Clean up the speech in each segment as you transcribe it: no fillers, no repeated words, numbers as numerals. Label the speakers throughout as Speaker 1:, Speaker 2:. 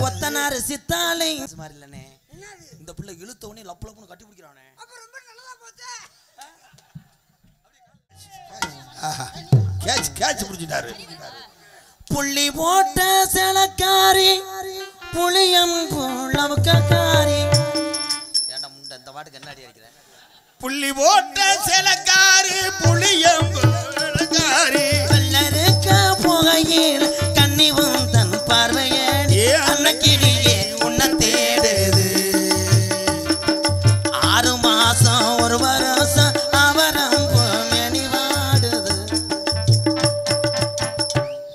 Speaker 1: கொத்தனாரு சித்தாலை மாதிரி இல்லனே இந்த பிள்ளை இழுத்தவனே லப்பு லப்புன்னு கட்டி பிடிக்கிறானே
Speaker 2: அப்ப ரொம்ப நல்லதா போச்சே
Speaker 1: கேட்ச் பிடிச்சிட்டாரு புள்ளி போட்ட சேலக்காரி புளியம் புள்ளவக்காரி ஏன்டா முண்டை இந்த பாட்டுக்கு என்ன அடி அடிக்கிற புள்ளி போட்ட சேலக்காரி புளியம் புள்ளவக்காரி கல்லறுக்க புகையில் கண்ணி வந்தன் பார்வையடி அன்னக்கிடியே உன்னை தேடுது 6 மாசம் 1 வருஷம் அவரம் மேனி வாடுது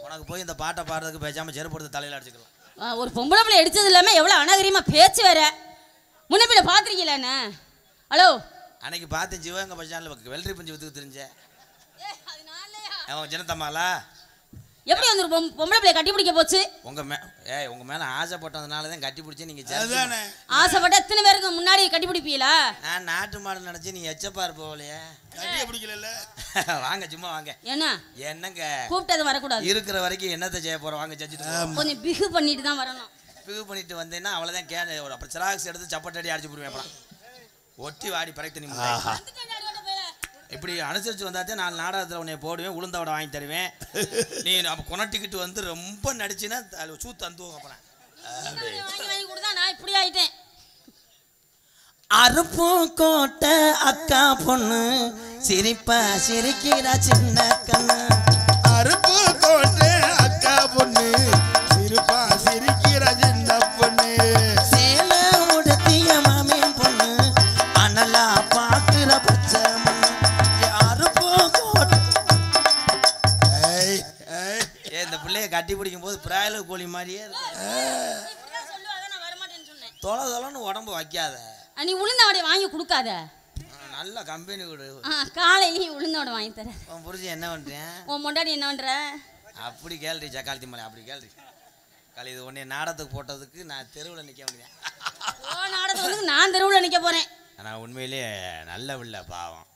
Speaker 1: உனக்கு போய் இந்த பாட்டை பாடுறதுக்கு பேசாம செருப்படுத்து தலையில அடிச்சுக்கலாம்
Speaker 3: ஒரு பொம்பளை பிள்ளை எடுத்தது இல்லாம எவ்வளவு அநாகரிகமா பேச்சு வேற முன்ன பின்ன பாத்திருக்கீங்களா ஹலோ
Speaker 1: அன்னைக்கு பார்த்து சிவகங்கை பஸ் ஸ்டாண்ட்ல வெள்ளரி பஞ்சு வித்துக்கு தெரிஞ்ச அவன் ஜனத்தம்மாளா
Speaker 3: எப்படி வந்து பொம்பளை பிள்ளை கட்டி பிடிக்க போச்சு
Speaker 1: உங்க மேல ஆசைப்பட்டதுனால தான் கட்டி பிடிச்சி நீங்க
Speaker 3: ஆசைப்பட்ட எத்தனை பேருக்கு முன்னாடி கட்டி பிடிப்பீங்களா
Speaker 1: நான் நாட்டு மாடு நினைச்சு நீ எச்சப்பா இருப்போலையே கட்டியே பிடிக்கல வாங்க சும்மா வாங்க என்னங்க
Speaker 3: கூப்பிட்டது வரக்கூடாது
Speaker 1: இருக்கிற வரைக்கும் என்னத்தை செய்ய போறோம் வாங்க ஜட்ஜிட்டு
Speaker 3: கொஞ்சம் பிகு பண்ணிட்டு தான் வரணும்
Speaker 1: பிகு பண்ணிட்டு வந்தேன்னா அவ்வளவுதான் அப்புறம் சிராக்ஸ் எடுத்து சப்பட்டடி அடிச்சு போடுவேன் அப்புறம் ஒட்டி வாடி பறக்க நீ இப்படி அனுசரிச்சு வந்தாத்தே 4 நாடகத்தில் உன்னை போடுவேன் உளுந்த வடை வாங்கி தருவேன் நீ அப்போ கொனட்டிக்கிட்டு வந்து ரொம்ப நடிச்சுன்னா சூத்து அந்துவோம் அப்புறம்
Speaker 3: வாங்கி கொடுத்தா நான் இப்படி ஆயிட்டேன்
Speaker 1: அருப்பு கோட்டை அக்கா பொண்ணு சிரிப்பா சிரிக்கிறா சின்ன கண்ணு
Speaker 4: அருப்பு கோட்டை அக்கா பொண்ணு சிரிப்பா சிரிக்கிறா சின்ன பொண்ணு
Speaker 1: சேல உடுத்திய மாமின் பொண்ணு அனலா பாக்குற பச்சை இந்த பிள்ளைய கட்டி பிடிக்கும் போது பிராயலர் கோழி மாதிரியே தொலை தொலைன்னு உடம்பு வைக்காத
Speaker 3: நீ உளுந்த வடை வாங்கி கொடுக்காத
Speaker 1: நல்ல கம்பெனி கொடு
Speaker 3: காலையிலேயே உளுந்த வடை வாங்கி தரேன்
Speaker 1: உன் புரிஞ்சு என்ன பண்றேன்
Speaker 3: உன் முன்னாடி என்ன பண்ற
Speaker 1: அப்படி கேள்வி சக்காலத்தி மலை அப்படி கேள்வி காலை இது உன்னை நாடகத்துக்கு போட்டதுக்கு நான் தெருவில் நிற்க முடியும்
Speaker 3: நாடகத்துக்கு நான் தெருவில் நிற்க போறேன்
Speaker 1: ஆனால் உண்மையிலேயே நல்ல பிள்ளை பாவம்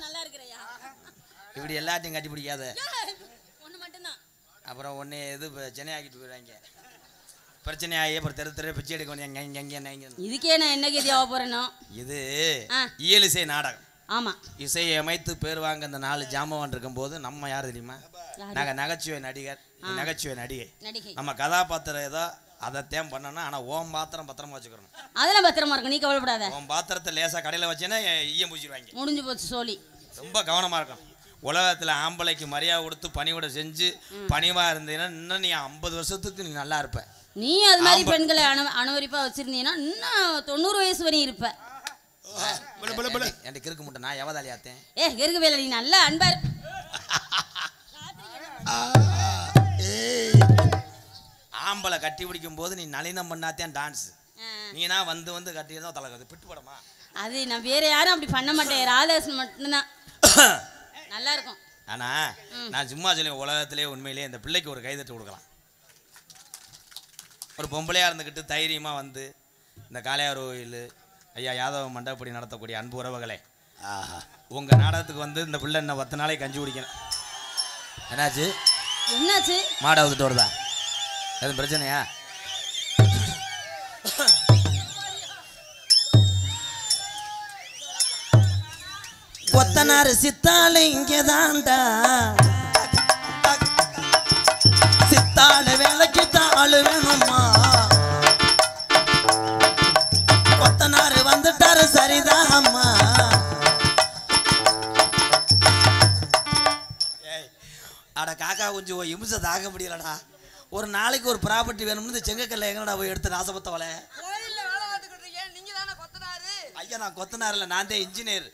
Speaker 3: நல்லா இருக்கிறையா
Speaker 1: இப்படி எல்லாத்தையும் கட்டி பிடிக்காத
Speaker 3: ஒன்று மட்டும்தான்
Speaker 1: அப்புறம் ஒன்று இது சென்னை ஆக்கிட்டு போயிடுவாங்க பிரச்சனை ஆகி அப்புறம் தெரு பிச்சை எடுக்க வேண்டிய
Speaker 3: இதுக்கே நான் என்ன கேதியாக போறேனோ
Speaker 1: இது இயலிசை நாடகம்
Speaker 3: ஆமா
Speaker 1: இசையை அமைத்து பேர் வாங்க இந்த 4 ஜாமவான் இருக்கும்போது நம்ம யார் தெரியுமா நாங்கள் நகைச்சுவை நடிகர் நகைச்சுவை நடிகை நம்ம கதாபாத்திரம் ஏதோ அதைத்தான் பண்ணணும் ஆனால் ஓம் பாத்திரம் பத்திரமா வச்சுக்கணும்
Speaker 3: அதெல்லாம் பத்திரமா இருக்கும் நீ கவலைப்படாத
Speaker 1: ஓம் பாத்திரத்தை லேசாக கடையில் வச்சேன்னா ஈயம் பூச்சிடுவாங்க
Speaker 3: முடிஞ்சு போச்சு சோழி
Speaker 1: ரொம்ப கவனமாக இருக்கும் உலகத்தில் ஆம்பளைக்கு மரியாதை கொடுத்து பணிவிட செஞ்சு பணிவாக இருந்தீங்கன்னா இன்னும் நீ 50 வருஷத்துக்கு நீ நல்லா இருப்ப
Speaker 3: நீ அது மாதிரி பெண்களை அனுவரிப்பா வச்சிருந்தீங்கன்னா இன்னும் 90 வயசு வரையும் இருப்ப
Speaker 1: என் கிறுக்கு முட்டை நான் எவதாலியாத்தேன்
Speaker 3: கிறுக்கு வேலை நீ நல்லா அன்பா
Speaker 1: ஆம்பளை கட்டி பிடிக்கும் போது நீ நளினம் பண்ணாத்தேன் டான்ஸ் நீனா வந்து கட்டியதான் தலகாது பிட்டு படமா
Speaker 3: அது நான் வேற யாரும் அப்படி பண்ண மாட்டேன் ராதாகிருஷ்ணன் மட்டும்தான் நல்லா இருக்கும்
Speaker 1: ஆனா நான் சும்மா சொல்லி உலகத்திலே உண்மையிலேயே இந்த பிள்ளைக்கு ஒரு கைதட்டு கொடுக்கலாம் ஒரு பொம்பளையா இருந்துக்கிட்டு தைரியமா வந்து இந்த காளையார் கோயில் ஐயா யாதவ மண்டபப்படி நடத்தக்கூடிய அன்பு உறவுகளே உங்க நாடகத்துக்கு வந்து இந்த பிள்ளை என்ன 10 நாளைக்கு கஞ்சி குடிக்கணும்
Speaker 3: என்னாச்சு
Speaker 1: மாடை வந்துட்டு வருதா எதுவும் பிரச்சனையா கொத்தனாரு சித்தாளு இங்கேதான்டா சித்தாளு வேலைக்கு தாளு வேணுமா கொத்தனாரு வந்துட்டாரு சரிதான் அம்மா அட காக்கா கொஞ்சம் இம்சை தாக்க முடியலடா ஒரு நாளைக்கு ஒரு ப்ராப்பர்ட்டி வேணும்னு செங்கக்கல்ல எங்கடா போய் எடுத்து நாசப்பத்தவளை ஐயா நான் கொத்தனார் இல்லை நான் தான் இன்ஜினியர்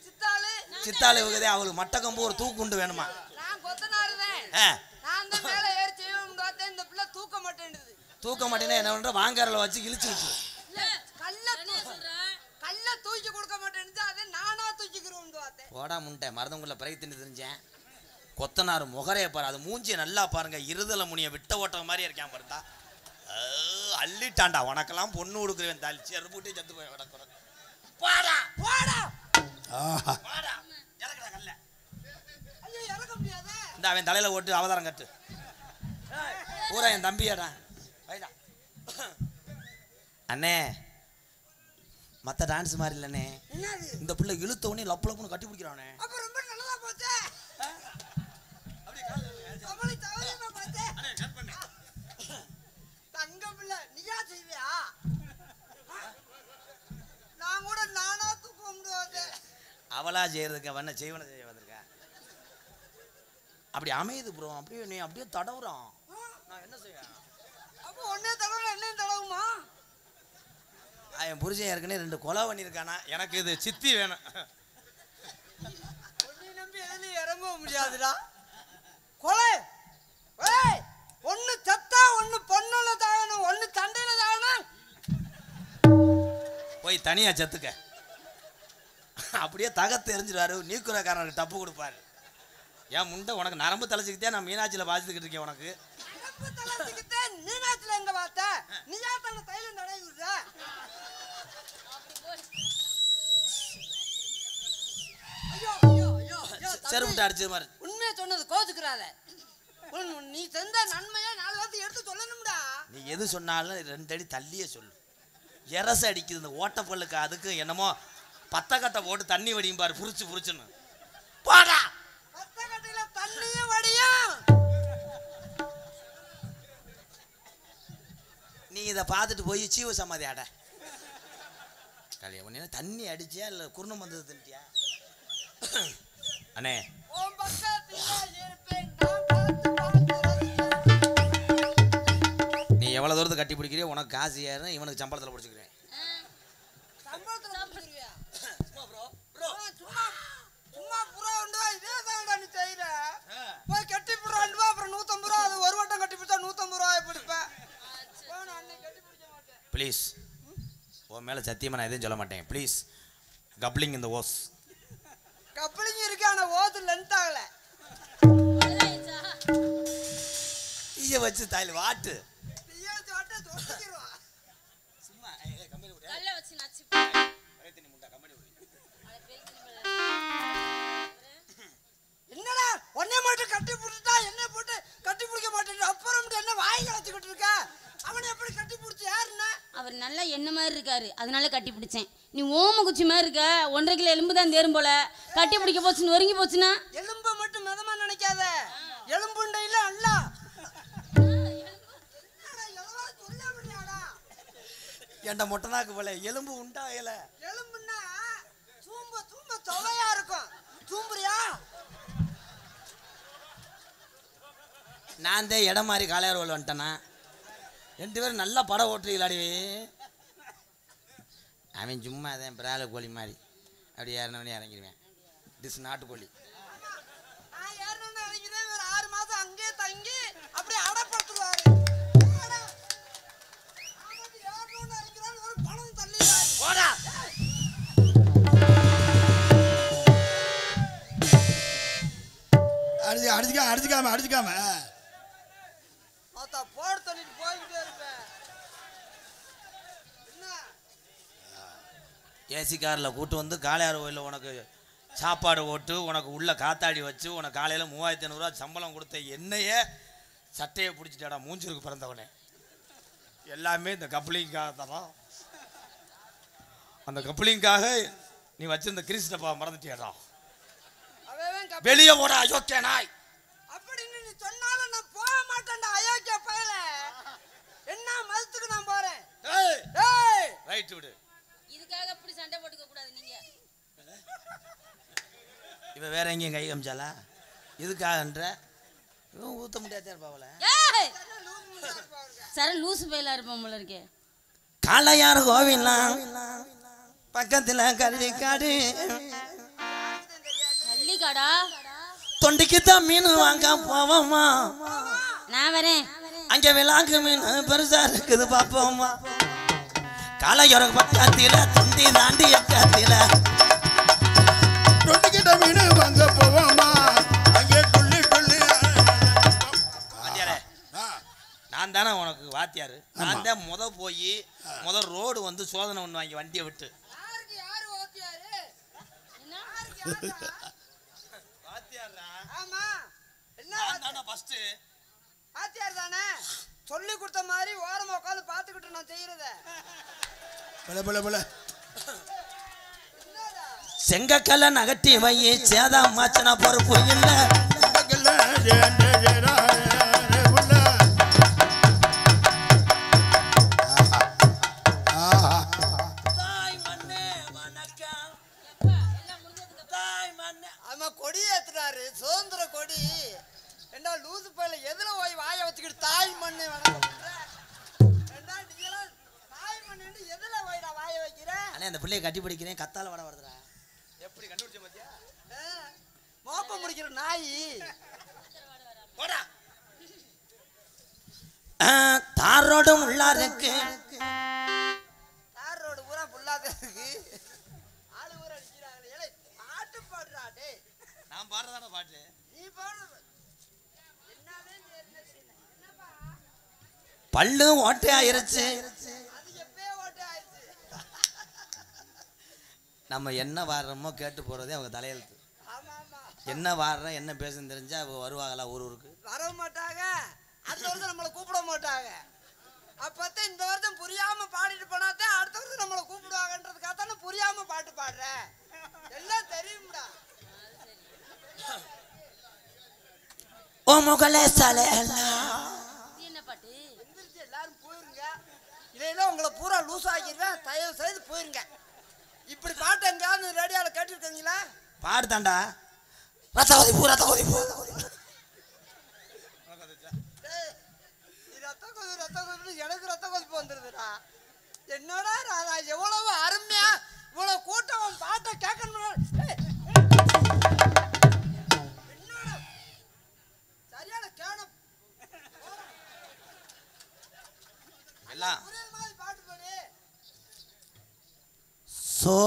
Speaker 1: சித்தாளு இவங்கதே அவளுக்கு மட்டக்கம்பு ஒரு தூக்குண்டு வேணுமா தூக்க மாட்டேன்னா என்ன பண்ற வாங்கறல வச்சு இழுச்சு விட்டு போடா முண்டை மருதங்குள்ள பிறகு தின்னு தெரிஞ்சேன் கொத்தனார் முகரைய பாரு அது மூஞ்சியை நல்லா பாருங்க இருதல முனிய விட்ட ஓட்ட மாதிரி இருக்கான் பாருந்தா அள்ளிட்டாண்டா உனக்கெல்லாம் பொண்ணு கொடுக்குறேன் தாளிச்சு அறுபூட்டி சத்து போய் கிடக்குறேன் போடா போடா இந்த அவன் தலையில ஓட்டு அவதாரம் கட்டு பூரா என் தம்பியாடா வைடா அண்ணே மற்ற டான்ஸ் மாதிரி இல்லைண்ணே, இந்த பிள்ளை இழுத்த உடனே லப்பு லப்புன்னு கட்டி பிடிக்கிறானே.
Speaker 2: ரொம்ப நல்லதா போச்சு. தங்க பிள்ளை நீயா செய்வியா? நான் கூட நானா தூக்க முடியாது.
Speaker 1: அவளா செய்யறதுக்கு அவன செய்வன செய்ய வந்திருக்க. அப்படி அமையுது ப்ரோ, அப்படியே நீ அப்படியே தடவுறான். நான் என்ன செய்ய?
Speaker 2: அப்போ ஒன்னே தடவை என்னையும் தடவுமா?
Speaker 1: என் புருஷன் ஏற்கனவே 2 கொலை பண்ணியிருக்கானா, எனக்கு இது சித்தி வேணும்.
Speaker 2: ஒன்னி நம்பி எதுலையும் இறங்க முடியாதுடா. கொலை ஒன்னு செத்தா ஒன்னு பொண்ணுல தாகணும், ஒன்னு சண்டையில தாகணும்.
Speaker 1: போய் தனியா செத்துக்க. அப்படியே தகத்து எரிஞ்சிருவாரு, நீக்குறக்காரனுக்கு டப்பு கொடுப்பாரு. ஏன் முண்டை உனக்கு நரம்பு தலைச்சிக்கிட்டே நான் மீனாட்சியில் பாதிச்சுக்கிட்டு இருக்கேன். உனக்கு
Speaker 2: நரம்பு தலைச்சிக்கிட்டே மீனாட்சியில் எங்க பார்த்த? நீயா தன்னை தைலம் தடவி விடுற.
Speaker 1: செருப்புட்டு அடிச்சது மாதிரி.
Speaker 2: உண்மையை சொன்னது கோச்சுக்கிறாத. நீ செஞ்ச நன்மையை 4 வார்த்தை எடுத்து சொல்லணும்டா.
Speaker 1: நீ எது சொன்னாலும் 2 அடி தள்ளியே சொல்லு. எரச அடிக்குது இந்த ஓட்டப்பல்லுக்கு, அதுக்கு என்னமோ பத்தக்கட்டை போட்டு தண்ணி வடியும் பாரு, புரிச்சு புரிச்சுன்னு போடா.
Speaker 2: பத்தக்கட்டையில தண்ணியும் வடியும்.
Speaker 1: நீ இதை பார்த்துட்டு போய் சீவ சமாதி ஆட கல்யாணம் தண்ணி அடிச்சியா இல்லை குருணம் வந்தது தின்ட்டியா? அண்ணே நீ எவ்வளோ தூரத்தை கட்டி பிடிக்கிறியோ உனக்கு காசு ஏறும், இவனுக்கு சம்பளத்தில் பிடிச்சிக்கிறேன்.
Speaker 2: போய் கட்டி போடுறான் அப்புறம் 150 ரூபா. அது ஒரு வட்டம் கட்டி பிடிச்சா 150 ரூபாய் பிடிப்பேன்.
Speaker 1: ப்ளீஸ், உன் மேலே சத்தியமாக நான் எதுவும் சொல்ல மாட்டேன். ப்ளீஸ் கப்ளிங் இந்த ஓஸ்.
Speaker 2: கப்ளிங் இருக்கு, ஆனா ஓது லென்த் ஆகல.
Speaker 1: தீய வச்சு தாயில் வாட்டு சும்மா
Speaker 2: என்னடா ஒன்னே மட்டும் கட்டி பிடிச்சிட்டா என்ன போட்டு கட்டி பிடிக்க மாட்டேன். அப்புறம் என்ன வாய்க்கு வச்சுக்கிட்டு இருக்க? அவனை எப்படி கட்டி பிடிச்சி யாருன்னா?
Speaker 3: அவர் நல்லா என்ன மாதிரி இருக்காரு, அதனால கட்டி பிடிச்சேன். நீ ஓம குச்சி மாதிரி இருக்க, 1.5 கிலோ எலும்பு தான் தேரும் போல. கட்டி பிடிக்க போச்சுன்னு ஒருங்கி போச்சுன்னா
Speaker 2: எலும்பை மட்டும் மிதமா நினைக்காத, எலும்புண்டையில அல்ல.
Speaker 1: என்ட மொட்டனாக்கு போல எலும்பு உண்டா இல.
Speaker 2: எலும்புன்னா தூம்ப தூம்ப தொலையா இருக்கும். தூம்புறியா?
Speaker 1: நான் தான் இடம் மாதிரி காளையார் ரோல் வந்துட்டேன்னா 2 பேரும் நல்லா படம் ஓட்டுறீங்களாடி. அவன் சும்மா அதான் பிரால கோழி மாதிரி அப்படி ஏறினவனே இறங்கிடுவேன். டிஸ் நாட்டுக்கோழி.
Speaker 2: நான் ஏறணும்னு இறங்கிதான் ஒரு 6 மாசம் அங்கேயே தங்கி அப்படியே அடப்படுத்துவாரு. ஒரு பணம் தள்ளி
Speaker 1: போடா.
Speaker 4: அடிச்சுக்காம
Speaker 2: போட தள்ளிட்டு போய்கிட்டே இருப்பேன்.
Speaker 1: ஏசி காரில் கூட்டு வந்து காளையார் கோயிலில் உனக்கு சாப்பாடு ஓட்டு, உனக்கு உள்ள காத்தாடி வச்சு, உனக்கு காலையில் 3500 ரூபா சம்பளம் கொடுத்த என்னையே சட்டையை பிடிச்சிட்டாடா மூஞ்சிருக்கு பிறந்தவனே. எல்லாமே இந்த கப்ளிங்காக தான். அந்த கப்ளிங்காக நீ வச்சிருந்த கிறிஸ்டப்பா மறந்துட்டியாடா. வெளியே போடா அயோக்கிய நாய்.
Speaker 2: அப்படின்னு நீ சொன்னாலும் நான் போக மாட்டேன்டா அயோக்கிய பயல. என்ன மதத்துக்கு நான் போறேன்.
Speaker 1: ரைட் விடு.
Speaker 3: இதுக்காக அப்படி சண்டை போட்டுக்க கூடாது நீங்க.
Speaker 1: இவ வேற எங்கேயும் கை காமிச்சாலா இதுக்காகன்ற இவன் ஊத்த முடியாதே இருப்பாவல.
Speaker 3: சர லூசு பையலா இருப்பான் போல இருக்கே.
Speaker 1: காளையார் கோவிலாம் பக்கத்துல கள்ளிக்காடு.
Speaker 3: கள்ளிக்காடா?
Speaker 1: தொண்டிக்கு தான் மீன் வாங்க போவோமா?
Speaker 3: நான் வரேன்.
Speaker 1: அங்க விலாங்கு மீன் பெருசா இருக்குது பாப்போமா? காளையார் பக்கத்துல தொண்டி தாண்டி எக்கத்துல
Speaker 4: தொண்டிக்கிட்ட மீன் வாங்க போவோமா? அங்கே துள்ளி துள்ளி.
Speaker 1: நான் தானே உனக்கு வாத்தியாரு. நான் தான் போய் ரோடு வந்து சோதனை ஒன்று வாங்கி வண்டியை விட்டு.
Speaker 2: சொல்லி கொடுத்த மாதிரி ஓரமா உட்காந்து பாத்துக்கிட்டு நான் செய்யறத
Speaker 1: செங்கக்கல்ல நகட்டி வையே சேதா மாச்சனா பொறுப்பு இல்ல
Speaker 2: கொடி ஏத்துறாரு சுதந்திர கொடி என்ன லூசு பையில எதுல போய் வாய வச்சுக்கிட்டு தாய் மண்ணு தாய் மண்ணு எதுல போய் நான் வாய வைக்கிறேன்
Speaker 1: அந்த பிள்ளைய கட்டி பிடிக்கிறேன் கத்தால வட வருதுடா எப்படி கண்டுபிடிச்ச பாத்தியா
Speaker 2: மோப்ப முடிக்கிற நாய்
Speaker 1: போடா தார் ரோடும் உள்ளாருக்கு
Speaker 2: தார் ரோடு பூரா புல்லாத இருக்கு ஆளு ஊரா அடிக்கிறாங்களே பாட்டு பாடுறா டேய்
Speaker 1: நான் பாடுறதான பாட்டு
Speaker 2: நீ பாடு என்னவே என்னப்பா
Speaker 1: பல்லு ஓட்டை ஆயிருச்சு
Speaker 2: அது எப்பவே ஓட்டை ஆயிடுச்சு
Speaker 1: நம்ம என்ன வாடுறோமோ கேட்டு போறதே அவங்க தலையெழுத்து
Speaker 2: ஆமா ஆமா
Speaker 1: என்ன வாடுறோம் என்ன பேசுன்னு தெரிஞ்சா வருவாங்களா ஊருக்கு
Speaker 2: வர மாட்டாங்க அடுத்த வருஷம் நம்மளை கூப்பிட மாட்டாங்க அப்பத்தான் இந்த வருஷம் புரியாம பாடிட்டு போனாதான் அடுத்த வருஷம் நம்மளை கூப்பிடுவாங்கன்றதுக்காக தானே புரியாம பாட்டு பாடுறேன் எல்லாம் தெரியும்டா
Speaker 1: ஓ முகலே சாலே
Speaker 3: என்ன பாட்டு
Speaker 2: எந்திரிச்சு எல்லாரும் போயிருங்க இல்லைன்னா உங்களை பூரா லூஸ் ஆக்கிடுவேன் தயவு செய்து போயிருங்க இப்படி பாட்டு எங்கேயாவது ரேடியோவில் கேட்டுருக்கீங்களா
Speaker 1: பாடுதாண்டா ரத்த கொதிப்பு ரத்த கொதிப்பு
Speaker 2: ரத்த கொதிப்பு எனக்கு ரத்த கொதிப்பு வந்துருதுடா என்னடா ராதா எவ்வளவு அருமையா இவ்வளவு கூட்டம் பாட்டை கேட்கணும் சரியான கேனம்
Speaker 1: எல்லாம்
Speaker 2: மாதிரி பாட்டு பாடு
Speaker 1: சோ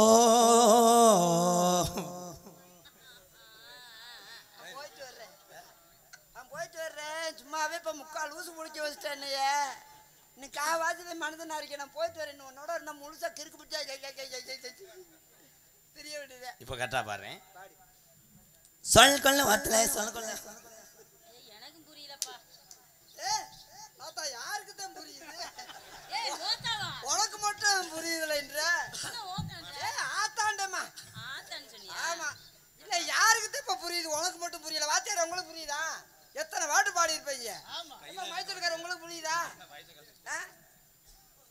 Speaker 2: போயிட்டு வர்றேன் சும்மாவே இப்ப முக்கால் ஊசு முடிக்க வச்சுட்டேன் என்னையே நீ காவாச்சு மனதனா இருக்கேன் நான் போயிட்டு வரேன் உன்னோட நான் முழுசா கிறுக்கு பிடிச்சா தெரிய வேண்டியது
Speaker 1: இப்ப கரெக்டா பாரு சொல் கொள்ள வார்த்தை சொல் கொள்ள
Speaker 3: எனக்கு புரியலப்பா
Speaker 2: தாத்தா யாருக்கு தான் புரியுது
Speaker 3: ஏய் ஓத்தாவா
Speaker 2: உனக்கு மட்டும் புரியுதுல என்ற ஆத்தாண்டம்மா
Speaker 3: ஆத்தான்னு சொன்னியா
Speaker 2: ஆமா இல்ல யாருக்கு தான் இப்ப புரியுது உனக்கு மட்டும் புரியல வாத்தியார் உங்களுக்கு புரியுதா எத்தனை பாட்டு பாடி இருப்பீங்க மைசூர்கார உங்களுக்கு புரியுதா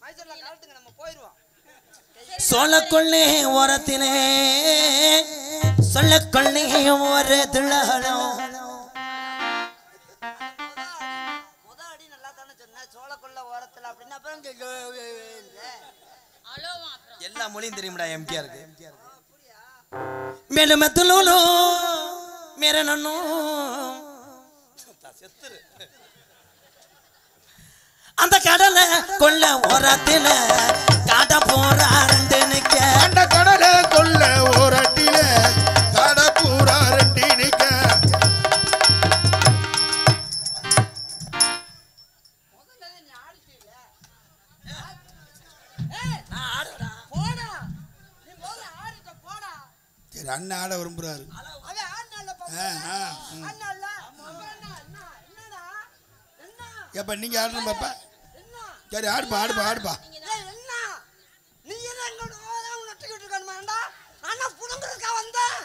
Speaker 2: மைசூர்ல கலட்டுங்க நம்ம போயிருவோம்
Speaker 1: சொல்லக்கொள்ளே ஓரத்திலே சொல்லக்கொள்ளே ஒரு துள்ளலும்
Speaker 2: முத அடி நல்லா தானே சொன்ன சோளக்குள்ள ஓரத்துல அப்படின்னு அப்புறம்
Speaker 3: அலோவா அப்புறம்
Speaker 1: எல்லா மொழியும் தெரியும்டா எம்கேஆர் இருக்கு மேலும் மெத்தலோலோ மேர நன்னோ அந்த கடலை கொள்ள ஓரத்தில காட்ட போறாருண்டு நிக்க
Speaker 4: அந்த கடலை கொள்ள ஓரட்டில காட பூரா ரெட்டி நிக்க சரி அண்ணன் ஆட விரும்புறாரு எப்ப நீங்க ஆடணும் பாப்பா சரி ஆடுப்பா ஆடுப்பா ஆடுப்பா
Speaker 2: நீ என்ன எங்களோட நட்டுக்கிட்டு இருக்கணுமாண்டா அண்ணா புடுங்குறதுக்கா வந்தேன்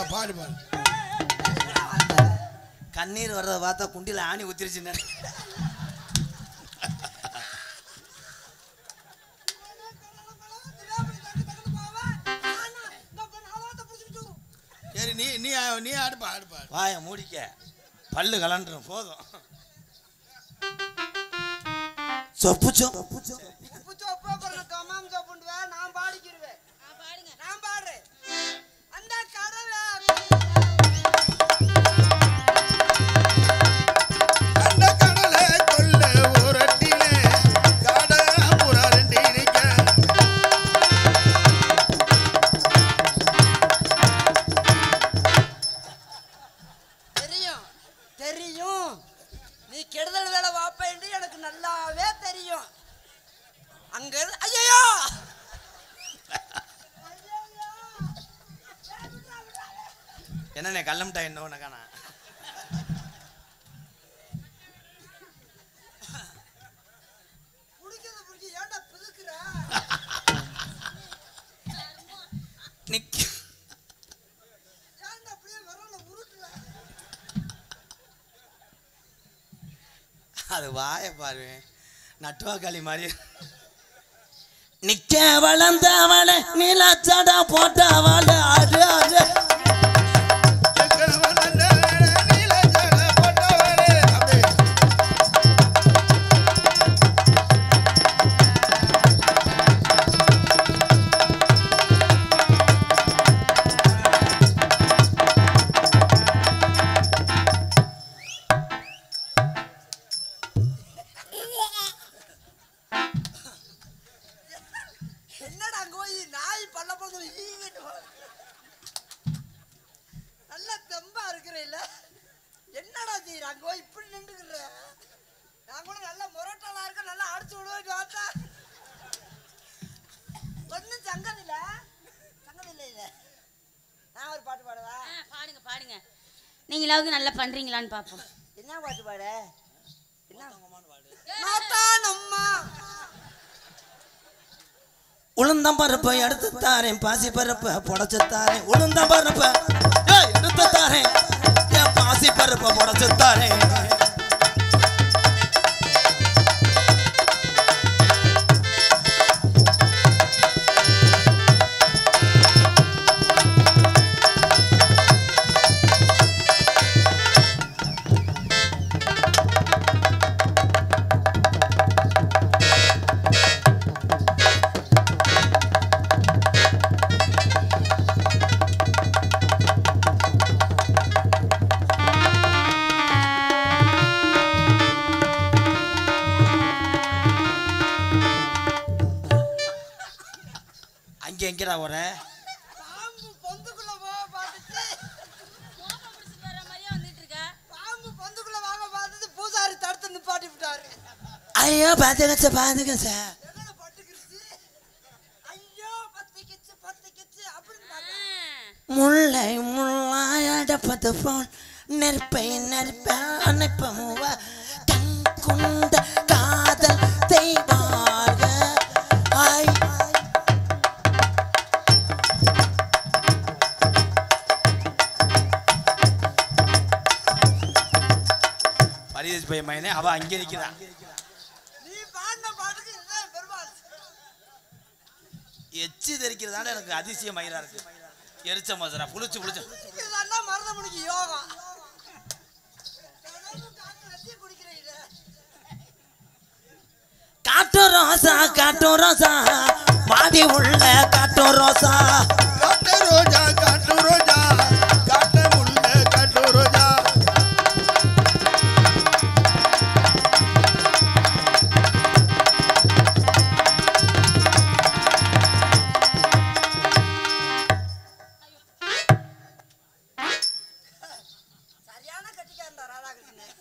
Speaker 4: பாடு பாடு
Speaker 1: கண்ணீர் வர்றத பார்த்தா குண்டில ஆணி ஊத்திருச்சுன்னு
Speaker 4: சரி நீ நீ நீ ஆடுப்பா ஆடுப்பா
Speaker 1: வாய மூடிக்க பல்லு கலண்டுரும் போதும் சொப்பு சொப்பு
Speaker 2: நான் பாடிக்கிருவேன்
Speaker 3: பாடுங்க
Speaker 2: நான் பாடுறேன் அந்த கடலை
Speaker 4: அந்த கடலை கொள்ள ஓரட்டிலே காட பூரா ரெட்டி நிக்க
Speaker 2: தெரியும் தெரியும் நீ கெடுதல் வேலை வாப்ப என்று எனக்கு நல்லாவே தெரியும் அங்க ஐயோ
Speaker 1: என்னண்ணே கள்ளம்டா என்ன ஒண்ணு காணா நிக்க
Speaker 2: ஏன்டா அப்படியே விரல உருட்டுற?
Speaker 1: அது வாய பாரு நட்டுவாக்காளி மாதிரி. நிக்க வளர்ந்தவள நிலச்சடா போட்டவள அது அது
Speaker 2: என்னடா அங்க போய் நாய் பல்ல போது நல்ல தெம்பா இருக்கிற. என்னடா செய்யற அங்க போய் இப்படி நின்றுக்கிற? நான் கூட நல்ல முரட்டலா இருக்க, நல்லா அடிச்சு விடுவேன் பார்த்தா ஒன்னும் சங்கதி இல்ல. நான் ஒரு பாட்டு பாடுவா?
Speaker 3: பாடுங்க பாடுங்க. நீங்களாவது நல்லா பண்றீங்களான்னு பாப்போம்.
Speaker 2: என்ன பாட்டு பாட? என்ன மாத்தானம்மா
Speaker 1: உளுந்தம் பருப்பை எடுத்து தாரேன், பாசி பருப்பை புடச்சு தாரேன். உளுந்தம் பருப்பை எடுத்து தாரேன், பாசி பருப்பை புடச்சு தாரேன். எங்கடா வர?
Speaker 2: பாம்பு பொந்துக்குள்ள போக பார்த்துட்டு
Speaker 3: கோபம் பிடிச்சிட்டு வர மாதிரியே வந்துட்டு இருக்க.
Speaker 2: பாம்பு பொந்துக்குள்ள வாங்க பார்த்துட்டு பூசாரி தடுத்து நிப்பாட்டி விட்டாரு.
Speaker 1: ஐயோ பாத்துக்கச்ச பாத்துக்கச்ச
Speaker 2: எங்கட பட்டுக்கிச்சு? ஐயோ பத்திக்கிச்சு அப்படின்னு
Speaker 1: முல்லை முள்ளாயாட பத்து போன் நெருப்பை நெருப்ப அனுப்பமுவ கண் கொண்ட காதல் தெய்வாக ஆய் பரிதேஷ் பையன் மயனே அவ அங்கே நிக்கிறா.
Speaker 2: நீ பாடின பாட்டுக்கு இதுதான் பெருமாள்.
Speaker 1: எச்சி தெரிக்கிறதால எனக்கு அதிசயம் மயிரா இருக்கு. எரிச்ச மசரா புளிச்சு
Speaker 2: இதெல்லாம் மருதமணிக்கு யோகம்.
Speaker 1: காட்டு ரோசா மாடி உள்ள காட்டு ரோசா
Speaker 4: காட்டு ரோஜா காட்டு முள்ள காட்டு ரோஜா
Speaker 2: சரியான கட்டிக்காரன்டா ராதாகிருஷ்ணன்.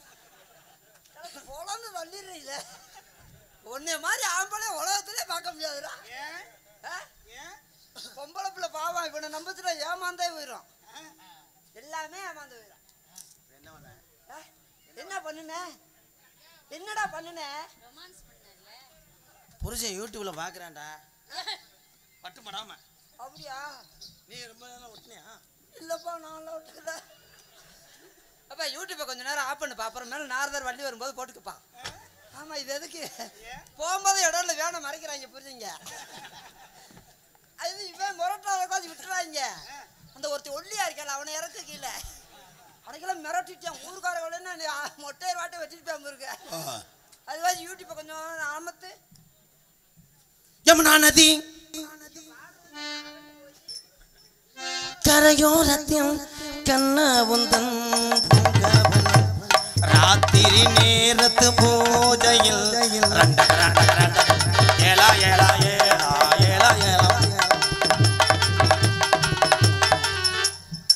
Speaker 2: பொழந்து தள்ளிடுறீல. உன்னை மாதிரி ஆம்பளை உலகத்திலே பார்க்க முடியாதுடா. பொம்பளை பிள்ளை பாவம் இவனை நம்பத்துல ஏமாந்தே போயிடும். எல்லாமே ஏமாந்து போயிடும். என்ன பண்ணுன? என்னடா பண்ணுன?
Speaker 1: புருஷன் யூடியூப்ல பாக்குறான்டா. பட்டு படாம
Speaker 2: அப்படியா?
Speaker 1: நீ ரொம்ப நேரம் ஒட்டினியா?
Speaker 2: இல்லப்பா நான் விட்டுக்கல. அப்பா யூடியூப்பை கொஞ்ச நேரம் ஆஃப் பண்ணு பாப்பற மேல நாரதர் வண்டி வரும்போது போட்டுக்கப்பா. ஆமா இது எதுக்கு போகும்போது இடம்ல வேணை மறைக்கிறாங்க புரிஞ்சுங்க. அது இவன் முரட்டாத காசு விட்டுறாங்க. அந்த ஒருத்தி ஒல்லியா இருக்கல அவனை இறக்கு கீழே அவனைக்கெல்லாம் மிரட்டிட்டான். ஊருக்காரங்கள மொட்டையர் வாட்டை வச்சுட்டு போயிருக்க. அதுவாது யூடியூப்பை கொஞ்சம் அமத்து.
Speaker 1: யமுனா நதி கரையோரத்தில் கண்ணவுந்தன் ராத்திரி நேரத்து பூஜையில் ஏலா ஏலா ஏலா ஏலா ஏலா.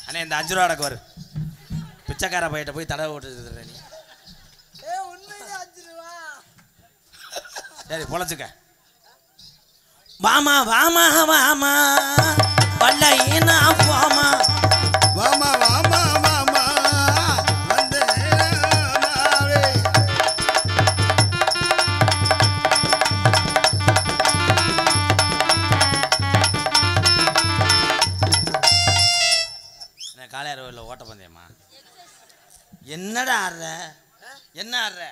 Speaker 1: அண்ணே இந்த 5 ரூபா அடக்கு வரு. பிச்சைக்கார பையிட்ட போய் தடவை ஓட்டு நீ.
Speaker 2: உண்மையிலே 5 ரூபா.
Speaker 1: சரி பொழைச்சுக்க. வாமா வாமா வாமா வல்லையினா போமா
Speaker 4: வாமா வாமா வாமா வந்தே நாவே
Speaker 1: என்னடா ஆடுற? என்ன ஆடுற?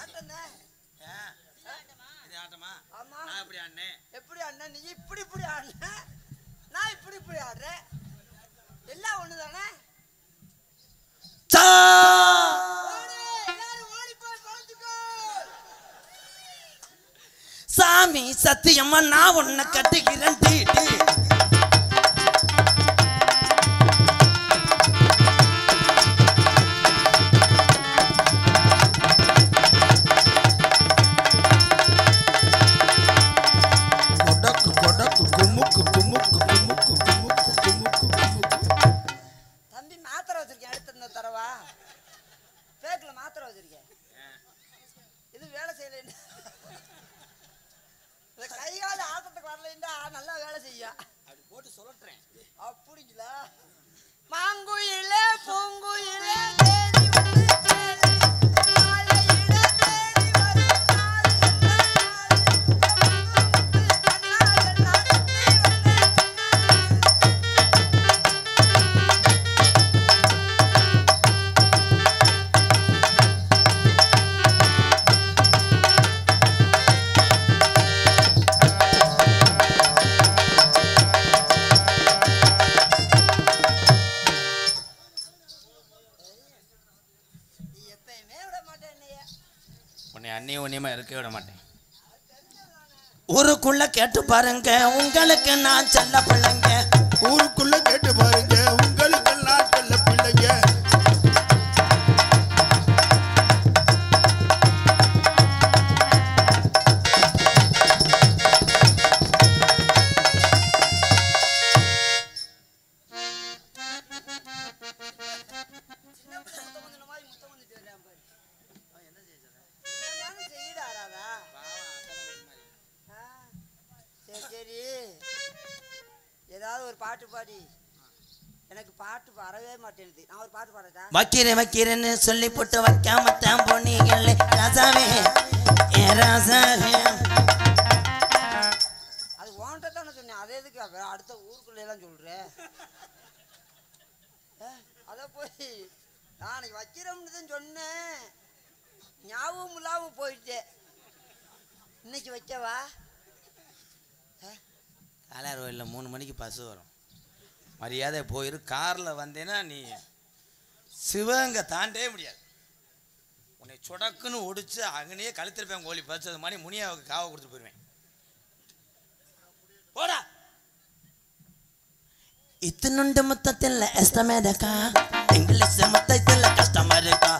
Speaker 2: ஆட்டம்தான்.
Speaker 1: இது ஆட்டமா?
Speaker 2: ஆமா.
Speaker 1: நான் எப்படி ஆடுனேன்?
Speaker 2: எப்படி ஆடுன? நீ இப்படி ஆடுன, நான் இப்படி ஆடுறேன். எல்லாம் ஒண்ணுதானே? எல்லாரும் ஓடி போய் பார்த்துக்கோ.
Speaker 1: சாமி சத்தியம்மா நான் உன்னை கட்டுகிறேன் டீ டீ.
Speaker 2: தம்பி மாத்திரை வச்சிருக்கேன், எடுத்து தரவா? பேக்ல மாத்திரை வச்சிருக்கேன், இது வேலை செய்யல. கை கால ஆட்டத்துக்கு வரலண்டா நல்லா வேலை செய்ய.
Speaker 1: அப்படி போட்டு சொல்றேன்.
Speaker 2: அப்படிங்களா? மாங்குயிலே பூங்குயிலே தேடி வந்து சேரு, மாலையிட தேடி வரும்
Speaker 1: அன்னியும் உன்னியமா இருக்க விட மாட்டேன். ஊருக்குள்ள கேட்டு பாருங்க உங்களுக்கு நான் செல்ல பிள்ளைங்க.
Speaker 4: ஊருக்குள்ள கேட்டு பாருங்க உங்களுக்கு எல்லாம் செல்ல பிள்ளைங்க.
Speaker 2: ஏதாவது ஒரு பாட்டு பாடி. எனக்கு பாட்டு வரவே மாட்டேங்குது. நான் ஒரு பாட்டு பாடட்டா?
Speaker 1: வைக்கிறேன்னு சொல்லி போட்டு வைக்காமத்தான் போனீங்களே ராசாவே ராசாவே.
Speaker 2: அது ஓன்ட்ட தானே சொன்னேன், அதே எதுக்கு அடுத்த ஊருக்குள்ள எல்லாம் சொல்றேன்? அத போய் நான் வைக்கிறோம்னு தான் சொன்னேன், ஞாபகம் இல்லாம போயிட்டேன். இன்னைக்கு வைக்கவா?
Speaker 1: காலார் கோயிலில் 3 மணிக்கு பஸ் வரும். மரியாதை போயிரு. காரில் வந்தேன்னா நீ சிவகங்கை தாண்டவே முடியாது. உன்னை சொடக்குன்னு ஒடிச்சு அங்கனையே கழுத்திருப்பேன். கோழி பச்சது மாதிரி முனியாவுக்கு காவை கொடுத்து போயிடுவேன். போடா. இத்தனுண்டு மொத்தத்தில் எஸ்டமே இருக்கா, இங்கிலீஷ் மொத்தத்தில் கஷ்டமா இருக்கா.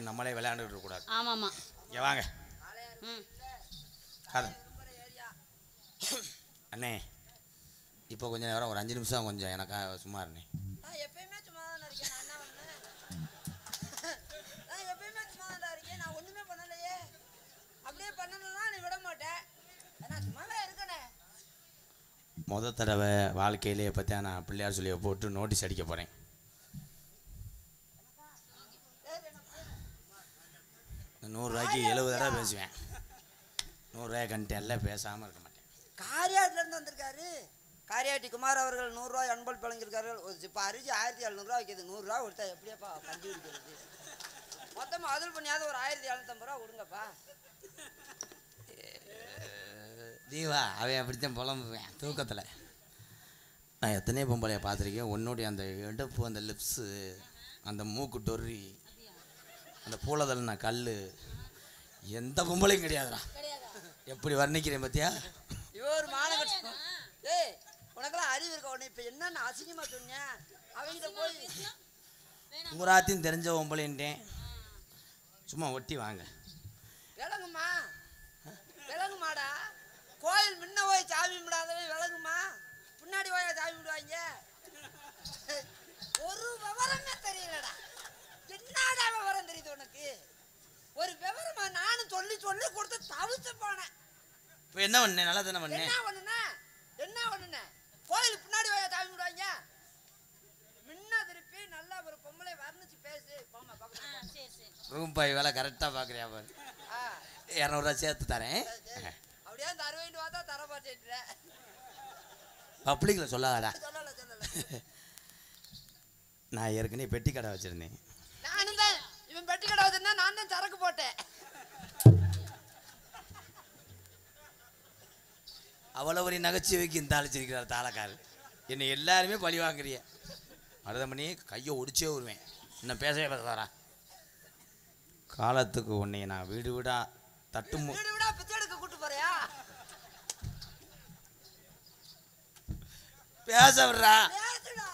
Speaker 1: நம்மளே விளையாண்டுட்டு இருக்க கூடாது.
Speaker 3: ஆமாமா.
Speaker 1: இங்க வாங்க. அண்ணே இப்போ கொஞ்சம் நேரம் ஒரு 5 நிமிஷம் கொஞ்சம் எனக்கா சும்மா இருந்தேன்.
Speaker 2: நான் எப்பயுமே சும்மா தான் இருக்கேன். நான் என்ன பண்ணேன்? நான் எப்பயுமே சும்மா தான் இருக்கேன். நான் ஒண்ணுமே பண்ணலையே. அப்படியே பண்ணணும்னா நீ விட மாட்டேன். நான் சும்மாவே இருக்கனே.
Speaker 1: முத தடவை வாழ்க்கையிலே பற்றி நான் பிள்ளையார் சொல்லியை போட்டு நோட்டீஸ் அடிக்க போகிறேன். ₹100 70 தடவை பேசுவேன். 100 கண்டு எல்லாம் பேசாமல் இருக்க மாட்டேன்.
Speaker 2: காரியாட்டிலேருந்து வந்திருக்காரு. காரியாட்டி குமார் அவர்கள் 100 அன்பல் பழங்கிருக்காரு. இப்போ அரிசி 1700 வைக்கிது. 100 கொடுத்தா எப்படியாப்பா கஞ்சி குடிக்கிறது? மொத்தமாக அதில் பண்ணியாவது ஒரு 1750 கொடுங்கப்பா.
Speaker 1: தீவா அவன் அப்படித்தான் புலம்புவேன் தூக்கத்தில். நான் எத்தனையோ பொம்பளையை பார்த்துருக்கேன். உன்னுடைய அந்த எடுப்பு, அந்த லிப்ஸு, அந்த மூக்கு டொர்ரி, அந்த பூலதல்னா கல், எந்த பொம்பளையும் கிடையாதுடா. எப்படி வர்ணிக்கிறேன் பார்த்தியா?
Speaker 2: இவர் மானகட்டம். ஏய் உனக்கெல்லாம் அறிவு இருக்க. உடனே இப்போ என்னென்ன அசிங்கமாக சொன்னேன் அவங்கிட்ட போய்
Speaker 1: ஊராத்தையும் தெரிஞ்ச பொம்பளைன்ட்டேன். சும்மா ஒட்டி வாங்க.
Speaker 2: விளங்குமா? விளங்குமாடா? கோயில் முன்ன போய் சாமி விடாதவே விளங்குமா? பின்னாடி போய் சாமி விடுவாங்க. ஒரு விவரமே தெரியலடா. என்னடா விவரம் தெரியுது உனக்கு? ஒரு விவரமா நானும் சொல்லி சொல்லி கொடுத்து தவிர தவிச்சு போனேன்.
Speaker 1: இப்போ என்ன பண்ணேன்? நல்லா தானே பண்ணேன்.
Speaker 2: என்ன பண்ணுன கோயிலுக்கு பின்னாடி போய் தாவி விடுவாங்க. முன்ன திருப்பி நல்லா ஒரு பொம்பளை வர்ணிச்சு பேசு. போமா பார்க்கலாம்.
Speaker 3: சரி சரி.
Speaker 1: ரூம் பாய் வேலை கரெக்டாக பார்க்குறியா பாரு. 200 ரூபா சேர்த்து தரேன்.
Speaker 2: அப்படியே தருவேன் பார்த்தா தர மாட்டேன்ற.
Speaker 1: பப்ளிக்கில் சொல்லாதடா.
Speaker 2: சொல்லல.
Speaker 1: நான் ஏற்கனவே பெட்டி கடை வச்சுருந்தேன்.
Speaker 2: நானும் தான் இவன் பெட்டி கடை வச்சிருந்தா நான் தான் சரக்கு போட்டேன்.
Speaker 1: அவ்வளோ ஒரு நகைச்சுவைக்கு இந்த அழைச்சிருக்கிறார் தாளக்காரு. என்னை எல்லாருமே பழி வாங்குறிய. மருதமணி கையை ஒடிச்சே வருவேன். இன்னும் பேசவே பேசாரா. காலத்துக்கு உன்னைய நான் வீடு வீடா
Speaker 2: வீடு வீடா பிச்சை எடுக்க கூட்டு போறியா?
Speaker 1: பேச விடுறா.
Speaker 2: பேசுடா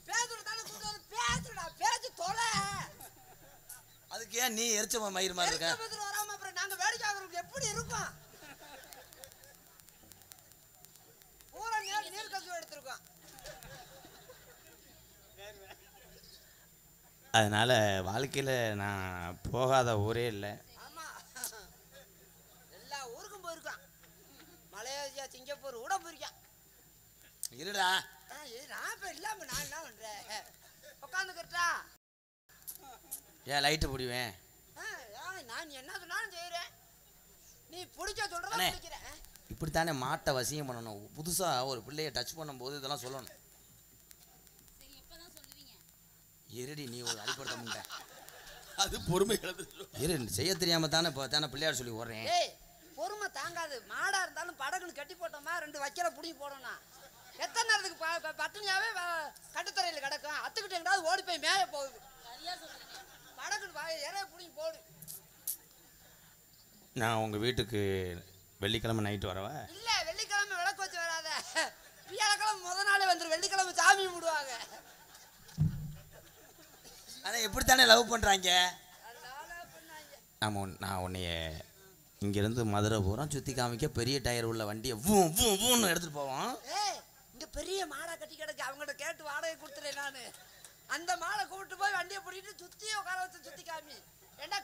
Speaker 2: பேசுறதால கூட்டு பேசுடா பேசி தொலை.
Speaker 1: அதுக்கு ஏன் நீ எரிச்ச மயிர் மாதிரி இருக்க?
Speaker 2: வராம அப்புறம் நாங்க வேடிக்கை ஆகுறதுக்கு எப்படி இருக்கும்? பூரா நீர் கசிவு எடுத்திருக்கோம்.
Speaker 1: அதனால வாழ்க்கையில் நான் போகாத ஊரே இல்லை.
Speaker 2: ஆமா எல்லா ஊருக்கும் போயிருக்கான். மலேசியா சிங்கப்பூர் கூட போயிருக்கான்.
Speaker 1: இருடா.
Speaker 2: நான் இப்ப இல்லாம நான் என்ன பண்றேன்? உட்காந்துக்கிட்டா
Speaker 1: ஏன் லைட்டு பிடிவேன்?
Speaker 2: நான் என்ன சொன்னாலும் செய்யறேன். நீ பிடிச்ச சொல்றத பிடிக்கிறேன்.
Speaker 1: இப்படித்தானே மாட்டை வசியம் பண்ணணும். புதுசாக ஒரு பிள்ளையை டச் பண்ணும்போது இதெல்லாம் சொல்லணும். இருடி நீ ஒரு அடிப்படுத்த முண்ட. அது பொறுமை இரு. செய்ய தெரியாம தானே இப்போ தானே பிள்ளையார் சொல்லி ஓடுறேன்.
Speaker 2: பொறுமை தாங்காது. மாடா இருந்தாலும் படகுன்னு கட்டி போட்டோமா 2 வைக்கல புடிங்கி போடணும். எத்தனை நேரத்துக்கு பட்டினியாவே கட்டுத்தரையில் கிடக்கும். அத்துக்கிட்டு எங்கடாவது ஓடி போய் மேய போகுது. படகுன்னு இறைய புடிங்கி போடு.
Speaker 1: நான் உங்கள் வீட்டுக்கு வெள்ளிக்கிழமை நைட்டு வரவா?
Speaker 2: இல்லை வெள்ளிக்கிழமை விளக்கு வச்சு வராத. வியாழக்கிழமை முதல் நாளே வந்துடும். வெள்ளிக்கிழமை சாமி விடுவாங்க.
Speaker 1: ஆனால் எப்படித்தானே லவ் பண்ணுறாங்க. நான் உன்னைய இங்கேருந்து மதுரை பூரா சுற்றி காமிக்க பெரிய டயர் உள்ள வண்டியை ஊன்னு எடுத்துகிட்டு போவோம்.
Speaker 2: இங்கே பெரிய மாடை கட்டி கிடக்கு. அவங்கள்ட்ட கேட்டு வாடகை கொடுத்துறேன் நான். அந்த மாடை கூப்பிட்டு போய் வண்டியை பிடிக்கிட்டு சுற்றி உட்கார வச்சு சுற்றி காமி. ஏன்னா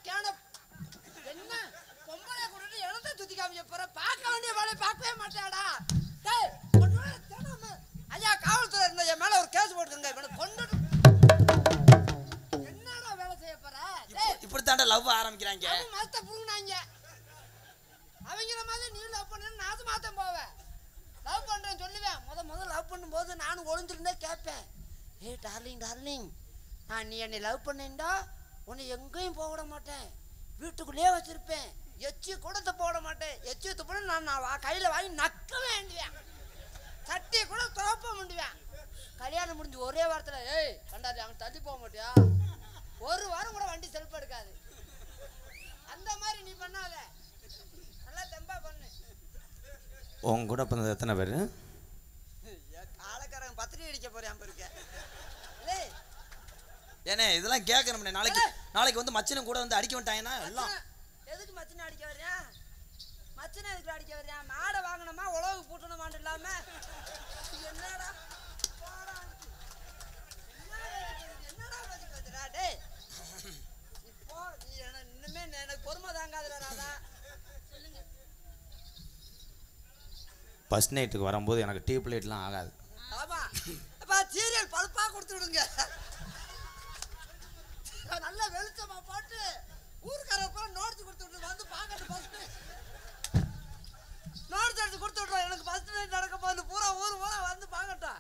Speaker 2: என்ன பொம்பளை கூட்டிட்டு இடத்த சுற்றி காமிக்க போற. பார்க்க வேண்டிய வேலையை பார்க்கவே மாட்டாடா. ஐயா காவல்துறை இருந்த என் மேலே ஒரு கேஸ் போட்டுருங்க. இவனை கொண்டுட்டு என்னடா வேலை செய்ய போற?
Speaker 1: இப்படித்தாண்ட லவ் ஆரம்பிக்கிறாங்க.
Speaker 2: மத்த புடுங்கினாங்க. அவங்கள மாதிரி நீ லவ் பண்ணு நாசு மாத்தம் போவேன். லவ் பண்றேன்னு சொல்லுவேன். முதல் லவ் பண்ணும்போது நானும் ஒளிஞ்சிருந்தே கேட்பேன். டார்லிங் நான் நீ என்னை லவ் பண்ணேன்டா உன்னை எங்கேயும் போக விட மாட்டேன். வீட்டுக்குள்ளேயே வச்சிருப்பேன். எச்சி கூட போட மாட்டேன். எச்சி துப்ப நான் கையில் வாங்கி நக்க வேண்டுவேன். சட்டியை கூட தோப்ப முடிவேன். கல்யாணம் முடிஞ்சு ஒரே வாரத்தில் கண்டாரு அங்கே தள்ளி போக மாட்டியா? ஒரு வாரம் கூட வண்டி செல்ஃப் எடுக்காது. அந்த மாதிரி நீ பண்ணாத. நல்லா தெம்பா பண்ணு.
Speaker 1: உங்க கூட பிறந்த எத்தனை பேர்?
Speaker 2: காலக்காரங்க பத்திரி அடிக்க போறேன் இருக்க.
Speaker 1: ஏனே இதெல்லாம் கேட்கணும்னே. நாளைக்கு வந்து மச்சனும் கூட வந்து அடிக்க விட்டாங்கன்னா எல்லாம்
Speaker 2: எதுக்கு மச்சனை அடிக்க வர்றியா? மச்சனை எதுக்கு அடிக்க வர்றியா? மாடை வாங்கணுமா உழவு பூட்டணுமான்னு இல்லாம என்னடா என்னடா பத்தி பேசுறா? டேய் இப்போ நீ இன்னுமே எனக்கு பொறுமை தாங்காதுடா ராதா.
Speaker 1: ஃபர்ஸ்ட் நைட்டுக்கு வரும்போது எனக்கு டீ பிளேட்லாம் ஆகாது.
Speaker 2: ஆமா அப்பா சீரியல் பல்பா கொடுத்து விடுங்க. நல்ல வெளிச்சமா போட்டு ஊருக்கார பூரா நோட்ஸ் கொடுத்து விட்டு வந்து பார்க்கணும். ஃபர்ஸ்ட் நோட்ஸ் எடுத்து கொடுத்து விட்றோம். எனக்கு ஃபர்ஸ்ட் நைட் நடக்க போகுது. பூரா ஊர் பூரா வந்து பார்க்கட்டும்.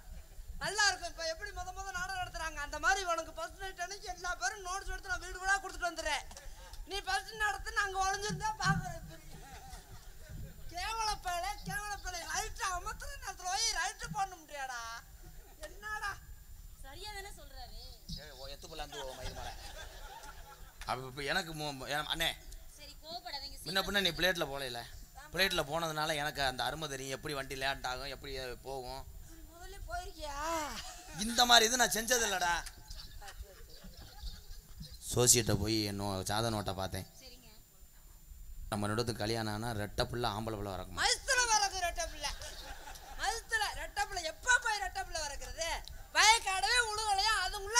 Speaker 2: நல்லா இருக்கும். இப்போ எப்படி முத நாடகம் நடத்துறாங்க அந்த மாதிரி உனக்கு ஃபர்ஸ்ட் நைட் அன்னைக்கு எல்லா பேரும் நோட்ஸ் எடுத்து நான் வீடு கூட கொடுத்துட்டு வந்துடுறேன். நீ ஃபர்ஸ்ட் நடத்து நாங்கள் ஒழிஞ்சிருந்தா பார்க்குறேன். கேவலப்பேலை ரைட்டு அமர்த்துற நேரத்தில் போய் ரைட்டு பண்ண முடியாடா. என்னடா
Speaker 3: சரியா தானே சொல்றாரு.
Speaker 1: அப்போ எனக்கு அண்ணே
Speaker 3: சரி கோபப்படாதீங்க.
Speaker 1: முன்ன பின்ன நீ பிளேட்டில் போகல. பிளேட்டில் போனதுனால எனக்கு அந்த அருமை தெரியும். எப்படி வண்டி லேண்ட் ஆகும், எப்படி போகும்.
Speaker 2: முதல்ல போயிருக்கியா?
Speaker 1: இந்த மாதிரி இது நான் செஞ்சது இல்லைடா. சோசியட்டை போய் என்னோட சாத நோட்டை பார்த்தேன். நம்ம நடுவத்துக்கு கல்யாணம் ஆனால் ரெட்டை பிள்ளை ஆம்பளை பிள்ளை வரக்கும்.
Speaker 2: மதுத்தில் வரக்கு ரெட்டை பிள்ளை. மதுத்தில் ரெட்டை பிள்ளை எப்போ போய் ரெட்டை பிள்ளை வரக்கிறது? வயக்காடவே உழுவலையா? அது உள்ள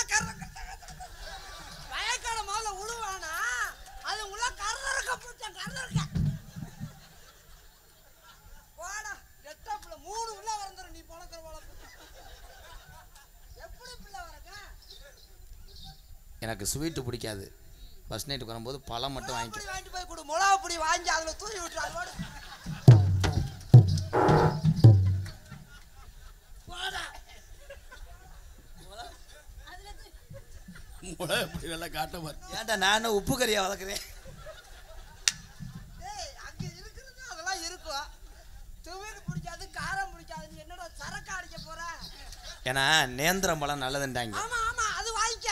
Speaker 2: வயக்காட முதல்ல உழுவானா அது உள்ள கருதறக்க
Speaker 1: எனக்கு ஸ்வீட்டு பிடிக்காது. ஃபர்ஸ்ட் நைட்டுக்கு வரும்போது பழம் மட்டும் வாங்கிக்க.
Speaker 2: வாங்கிட்டு போய் கொடு. மிளகா பொடி வாங்கி அதில் தூவி விட்டுரு. அதோட
Speaker 4: நல்லா காட்ட பாரு.
Speaker 1: ஏன்டா நான் உப்பு கறியா வளர்க்குறேன்.
Speaker 2: அங்கே இருக்கிறது அதெல்லாம் இருக்கும். துவீடு பிடிக்காது, காரம் பிடிக்காது. நீ என்னடா சரக்கு அடிக்க போற?
Speaker 1: ஏன்னா நேந்திரம் பழம் நல்லதுண்டாங்க.
Speaker 2: ஆமா ஆமா, அது வாங்கிக்க.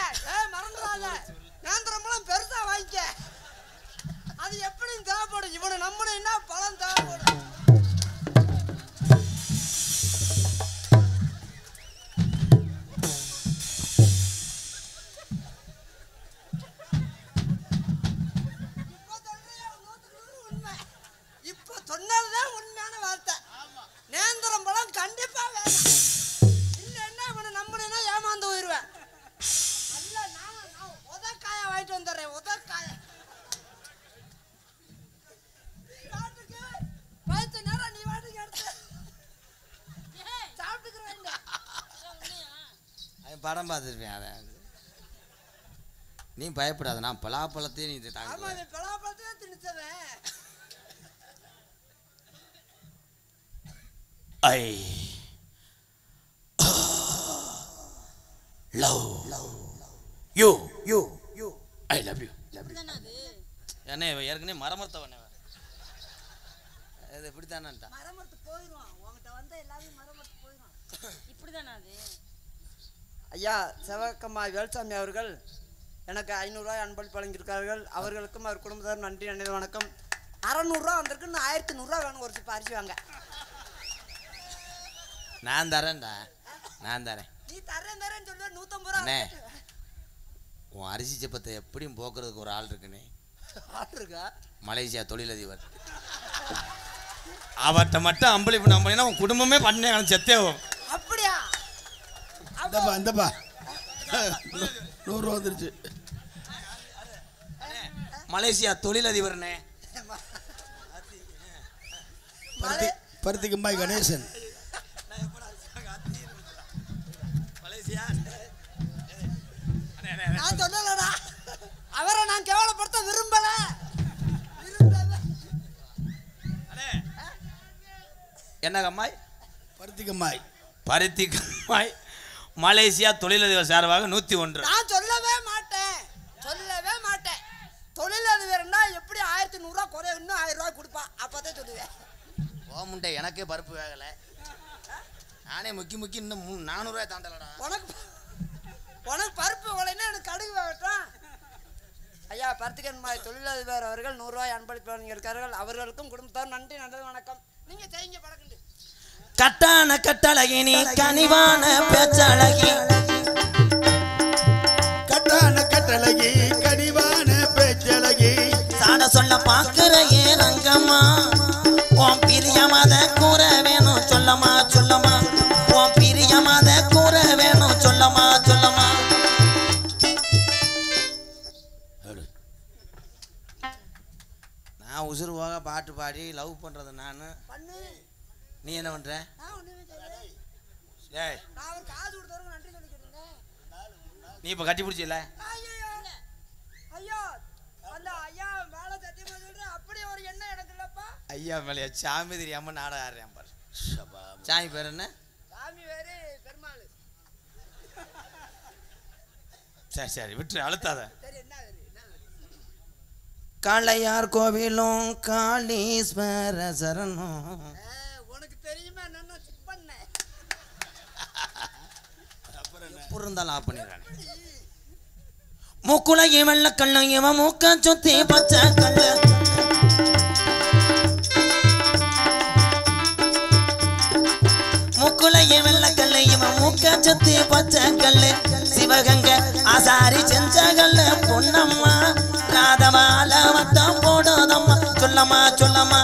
Speaker 2: மறந்துடாத, நேந்திரம் பழம் பெருசா வாங்கிக்க. அது எப்படியும் தேவைப்படும். இவனை நம்மளும் என்ன பழம் தேவைப்படும். இப்ப சொன்னதுதான் உண்மையான வார்த்தை. நேந்திரம் பழம் கண்டிப்பா வேணும். இல்லைன்னா இவனை நம்மளும் ஏமாந்து போயிடுவேன். அல்ல, நான் உதக்காய வாங்கிட்டு வந்துடுறேன். உதக்காய பைத்த நேரம் நீ வாட்டுக்கு எடுத்து சாப்பிட்டுக்கிறேன்.
Speaker 1: படம் பார்த்துருப்பேன். அதை நீ பயப்படாத, நான் பலாப்பழத்தையும் நீ
Speaker 2: ஆமா,
Speaker 1: தாங்க.
Speaker 2: நீ பலாப்பழத்தையே திணிச்சவன்.
Speaker 1: I love you you you I love you. என்ன ஏற்கனவே மரமர்த்தவன் இது இப்படித்தானேன்ட்டா.
Speaker 2: மரமரத்து போயிடுவான். உங்ககிட்ட வந்து எல்லாரும் மரமரத்து போயிடுவான்.
Speaker 3: இப்படிதானா அது?
Speaker 2: ஐயா செவக்கம்மா வேல்சாமி அவர்கள் எனக்கு 500 ரூபாய் அன்பளிப்பு வழங்கியிருக்கார்கள். அவர்களுக்கும் அவர் குடும்பத்தார் நன்றி நன்றி வணக்கம். 600 ரூபா வந்திருக்கு. இன்னும் 1100 ரூபா வேணும். ஒரு சிப்ப அரிசி வாங்க.
Speaker 1: நான் தரேன்டா, நான் தரேன்.
Speaker 2: நீ தரேன்னு சொல்லி 150 ரூபா
Speaker 1: அண்ணே, உன் அரிசி செப்பத்தை எப்படியும் போக்குறதுக்கு ஒரு ஆள் இருக்குண்ணே.
Speaker 2: ஆள் இருக்கா?
Speaker 1: மலேசியா தொழிலதிபர். அவர்கிட்ட மட்டும் அம்பளிப்பு நம்பினா உன் குடும்பமே பண்ண செத்தேவும்.
Speaker 2: அப்படியா?
Speaker 4: இந்தப்பா இந்தப்பா 100 ரூபா வந்துருச்சு.
Speaker 1: மலேசியா தொழிலதிபர்னே.
Speaker 4: பருத்திக்கும்பாய் கணேசன்.
Speaker 1: மலேசியா
Speaker 2: நான் சொல்லலடா. அவரை நான் கேவலப்படுத்த விரும்பல.
Speaker 1: என்ன கம்மாய்?
Speaker 4: பருத்திக்கும்பாய்.
Speaker 1: பருத்திக்கும்பாய் மலேசியா தொழிலதிபர் சார்பாக 101.
Speaker 2: நான் சொல்லவே மாட்டேன். தொழிலதிபர்னா எப்படி 1100 ரூபா குறை, இன்னும் 1000 ரூபா கொடுப்பா. அப்பதான் சொல்லுவேன்.
Speaker 1: ஓமுண்டை எனக்கே பருப்பு வேகலை. நானே முக்கி இன்னும் 400 ரூபாய் தாண்டலடா.
Speaker 2: உனக்கு பருப்பு வேலைன்னா எனக்கு கடுகு வேகட்டும். ஐயா பருத்திக்கன்மாய் தொழிலதிபர் அவர்கள் 100 ரூபாய் அன்பளிப்பு வழங்கியிருக்கார்கள். அவர்களுக்கும் குடும்பத்தார் நன்றி நல்லது வணக்கம். நீங்க செய்யுங்க பழக்கண்டு.
Speaker 1: கட்டான கட்டழகி நீ கனிவான பேச்சழகி.
Speaker 4: கட்டான கட்டழகி கனிவான பேச்சழகி.
Speaker 1: சாட சொல்ல பாக்குற ஏ ரங்கம்மா, உன் பிரியமாத கூற வேணும் சொல்லமா சொல்லமா. உன் பிரியமாத கூற வேணும் சொல்லமா சொல்லமா. நான் உசுருவாக பாட்டு பாடி லவ் பண்றது நான். நீ என்ன பண்ற? ஏய்,
Speaker 2: நான் ஒரு காது கொடுத்தவருக்கு நன்றி சொல்லிக்கிறேங்க.
Speaker 1: நீ இப்ப கட்டி பிடிச்சில?
Speaker 2: ஐயா அந்த ஐயா மேல சத்தியமா சொல்றேன், அப்படி ஒரு எண்ணம் எனக்கு இல்லப்பா.
Speaker 1: ஐயா மேலையா சாமி தெரியாம நாடகம் ஆடுறேன் பாரு. சாமி பேர் என்ன?
Speaker 2: சாமி வேறு பெருமாள்.
Speaker 1: சரி சரி விட்டுரு, அழுத்தாத.
Speaker 2: சரி, என்ன வேறு?
Speaker 1: காளையார் கோவிலும் காளீஸ்வர சரணம்.
Speaker 2: உனக்கு தெரியுமா என்ன செக் பண்ணேன்.
Speaker 1: எப்படி இருந்தாலும் ஆஃப் பண்ணிடுறானே. மூக்குலையும் வெள்ள கல்லும் இவன் மூக்க சுத்தி பச்சை கல்லு. மூக்குலையும் வெள்ள கல்லு இவன் மூக்க சுத்தி பச்சை கல்லு. சிவகங்க ஆசாரி செஞ்ச கல்லு பொன்னம்மா. ராதவால வட்டம் போடுதம்மா சொல்லம்மா சொல்லம்மா.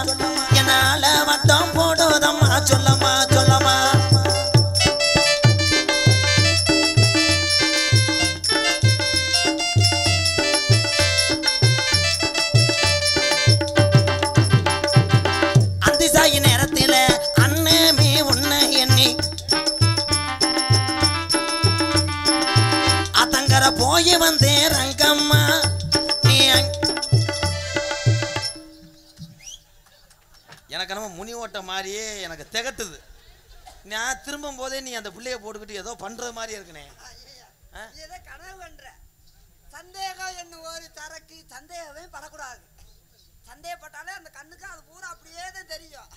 Speaker 1: என்னால வட்டம் போடுதம்மா சொல்லம்மா சொல்லம்மா. அந்திசாயி நேரத்தில அண்ணமே உன்னை எண்ணி அத்தங்க
Speaker 5: அக்கறை போய் வந்தேன் ரங்கம்மா நீ
Speaker 1: எனக்கு என்னமோ முனி ஓட்ட மாதிரியே எனக்கு திகட்டுது. நான் திரும்பும் போதே நீ அந்த பிள்ளைய போட்டுக்கிட்டு ஏதோ பண்றது மாதிரி இருக்குனே.
Speaker 2: ஏதோ கனவு பண்ற. சந்தேகம் என்ன ஒரு சரக்கு சந்தேகமே படக்கூடாது. சந்தேகப்பட்டாலே அந்த கண்ணுக்கு அது பூரா அப்படியே தான் தெரியும்.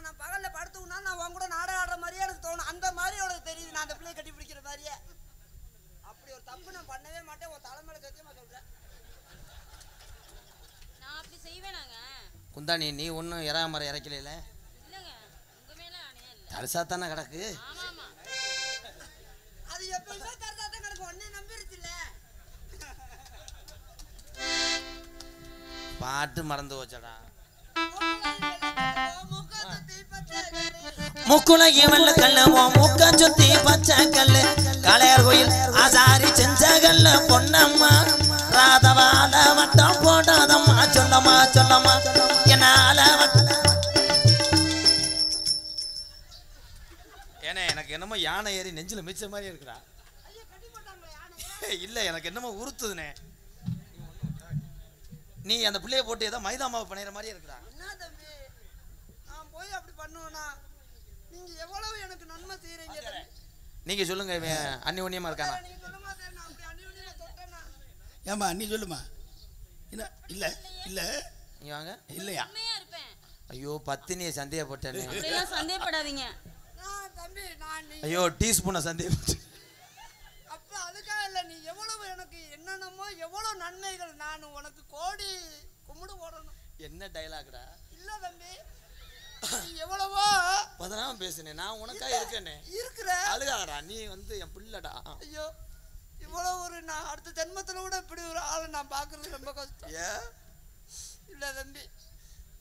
Speaker 2: நான் பகல்ல படுத்துனா நான் உன் கூட நாடகம் ஆடுற மாதிரியே எனக்கு தோணும். அந்த மாதிரி உனக்கு தெரியுது. நான் அந்த பிள்ளைய கட்டி பிடிக்கிற மாதிரியே. அப்படி ஒரு தப்பு நான் பண்ணவே மாட்டேன். உன் தலைமையில சத்தியமா சொல்றேன்.
Speaker 3: நான் அப்படி செய்வேனாங்க.
Speaker 1: குந்தாணி நீ ஒன்றும் இறாமரை இறக்கல.
Speaker 3: இல்லைங்க, உங்க மேல ஆணையா இல்லை.
Speaker 1: தரிசா தானே கிடக்கு.
Speaker 3: ஆமாமா,
Speaker 2: அது எப்பயுமே தரதான் கிடக்கு. ஒன்னே நம்பிருச்சுல்ல.
Speaker 1: பாட்டு மறந்து வச்சடா.
Speaker 5: முக்குலகி வெள்ள கல்லு முக்க சுத்தி பச்சை கல்லு கலையர் கோயில் ஆசாரி செஞ்ச கல்லு பொன்னம்மா ராதவால வட்டம் போடாதம்மா சொல்லம்மா சொல்லம்மா என்னால
Speaker 1: ஏன்னா எனக்கு என்னமோ யானை ஏறி நெஞ்சில மிச்ச மாதிரி இருக்குடா. இல்ல எனக்கு என்னமோ உறுத்துதுனே. நீ அந்த பிள்ளைய போட்டு ஏதோ மைதா மாவு பண்ணிற மாதிரி இருக்குடா.
Speaker 2: என்ன தம்பி நான் போய் அப்படி பண்ணுவேனா? நீங்க எவ்வளவு எனக்கு நன்மை செய்றீங்க தம்பி.
Speaker 1: நீங்க சொல்லுங்க, அந்நியோன்யமா இருக்கானா?
Speaker 2: நீங்க சொல்ல மாட்டேன். நான் அப்படி அநியோன்யமா தொட்டேனா?
Speaker 4: ஏமா நீ சொல்லுமா. என்ன இல்ல இல்ல
Speaker 1: நீங்க வாங்க.
Speaker 4: இல்லையா?
Speaker 3: உண்மையா இருப்பேன்.
Speaker 1: ஐயோ பத்தினியை சந்தேகப்பட்டேனே.
Speaker 3: அப்படியெல்லாம் சந்தேகப்படாதீங்க.
Speaker 2: நான் தம்பி நான் நீ
Speaker 1: ஐயோ டீஸ்பூனை சந்தேகப்பட்டேன்.
Speaker 2: அப்ப அதுக்காக இல்ல. நீ எவ்வளவு எனக்கு என்னென்னமோ எவ்வளவு நன்மைகள் நான் உனக்கு கோடி கும்பிடு போடணும்.
Speaker 1: என்ன டைலாக்டா?
Speaker 2: இல்ல தம்பி நீ எவ்வளவோ
Speaker 1: பதனாம பேசுனே. நான் உனக்கா இருக்கேனே.
Speaker 2: இருக்கிற
Speaker 1: அழுகாடா. நீ வந்து என் பிள்ளடா.
Speaker 2: ஐயோ இவ்வளவு ஒரு நான் அடுத்த ஜென்மத்துல கூட இப்படி ஒரு ஆளை நான் பாக்குறது ரொம்ப கஷ்டம்.
Speaker 1: ஏன்
Speaker 2: இல்ல தம்பி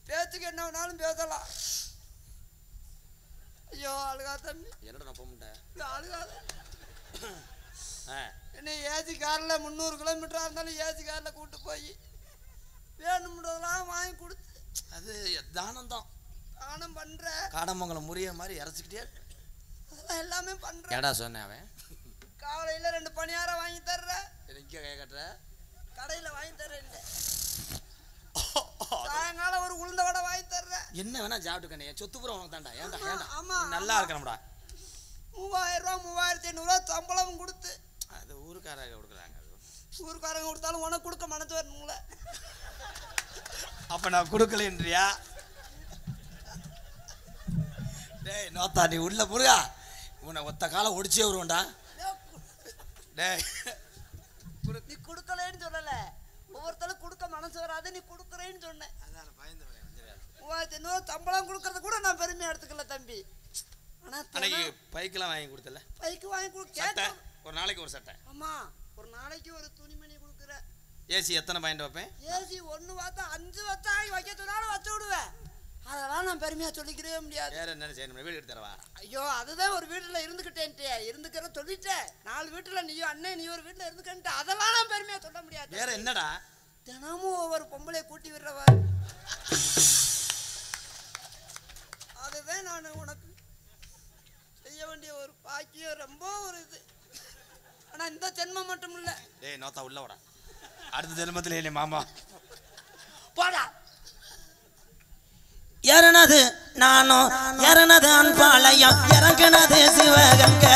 Speaker 2: பேச்சுக்கு என்ன வேணாலும் பேசலாம். ஐயோ அழுகா தம்பி.
Speaker 1: என்னடா நான் போக மாட்டேன்.
Speaker 2: அழுகாத. என்ன ஏசி கார்ல 300 கிலோமீட்டரா இருந்தாலும் ஏசி கார்ல கூட்டு போய் வேணும்ன்றதெல்லாம் வாங்கி கொடுத்து
Speaker 1: அது தானம் தான்.
Speaker 2: தானம் பண்ற.
Speaker 1: காடமங்கலம் முறிய மாதிரி இறச்சிக்கிட்டே
Speaker 2: அதெல்லாம் எல்லாமே பண்ற.
Speaker 1: ஏடா சொன்னேன் அவன்.
Speaker 2: காலையில 2 பணியாரம் வாங்கி தர்ற.
Speaker 1: இங்க கை கட்டுற.
Speaker 2: கடையில வாங்கி தர்ற இல்ல. சாயங்காலம் ஒரு உளுந்த வடை வாங்கி தர்ற.
Speaker 1: என்ன வேணா சாப்பிட்டு கண்ணே. சொத்துப்புறம் உனக்கு தாண்டா. ஏன்டா ஏன்டா
Speaker 2: ஆமா,
Speaker 1: நல்லா இருக்கணும்டா.
Speaker 2: 3000 ரூபா 3500 ரூபா சம்பளம் கொடுத்து
Speaker 1: அது ஊருக்காரங்க கொடுக்குறாங்க.
Speaker 2: ஊருக்காரங்க கொடுத்தாலும் உனக்கு கொடுக்க மனசு வரணுங்கள.
Speaker 1: அப்ப நான் கொடுக்கலன்றியா? டேய் நோத்தா நீ உள்ள முருகா உன்னை ஒத்த காலம் ஒடிச்சே வருவோண்டா. டேய்
Speaker 2: நீ கொடுக்கலன்னு சொல்லல. ஒவ்வொருத்தரும் கொடுக்க மனசு வராது. நீ கொடுக்குறேன்னு சொன்னேன். 3500 சம்பளம் கொடுக்கறது கூட நான் பெருமையா எடுத்துக்கல தம்பி. ஆனா
Speaker 1: அன்னைக்கு பைக்கெல்லாம் வாங்கி கொடுத்தல.
Speaker 2: பைக்கு வாங்கி
Speaker 1: சட்டை
Speaker 2: கொடுக்க
Speaker 1: ஒரு நாளைக்கு ஒரு சட்டை.
Speaker 2: ஆமா ஒரு நாளைக்கு ஒரு துணிமணி கொடுக்குற.
Speaker 1: ஏசி எத்தனை பாயிண்ட் வைப்பேன்?
Speaker 2: ஏசி 1 வாத்தா 5 வாத்தா வைக்க சொன்னாலும் வச்சு விடுவேன். அதெல்லாம் நான் பெருமையா சொல்லிக்கவே முடியாது.
Speaker 1: வேற என்ன செய்யணும்? வீடு எடுத்து தரவா?
Speaker 2: ஐயோ அதுதான் ஒரு வீட்டுல இருந்துகிட்டேன்ட்டே இருந்துக்கிற சொல்லிட்டேன். 4 வீட்டுல நீயும் அண்ணன் நீ ஒரு வீட்டுல இருந்துக்கிட்ட. அதெல்லாம் நான் பெருமையா சொல்ல முடியாது.
Speaker 1: வேற என்னடா?
Speaker 2: தினமும் ஒவ்வொரு பொம்பளை கூட்டி விடுறவா. அதுதான் நான் உனக்கு செய்ய வேண்டிய ஒரு பாக்கியம். ரொம்ப ஒரு இது. ஆனா இந்த ஜென்மம் மட்டும் இல்ல.
Speaker 1: டேய் நோத்தா உள்ள வாடா. அடுத்த ஜென்மத்துல இல்லை மாமா.
Speaker 2: போடா.
Speaker 5: இறனது நானும் இறனது அன்பாளையம் இறங்கினது சிவகங்க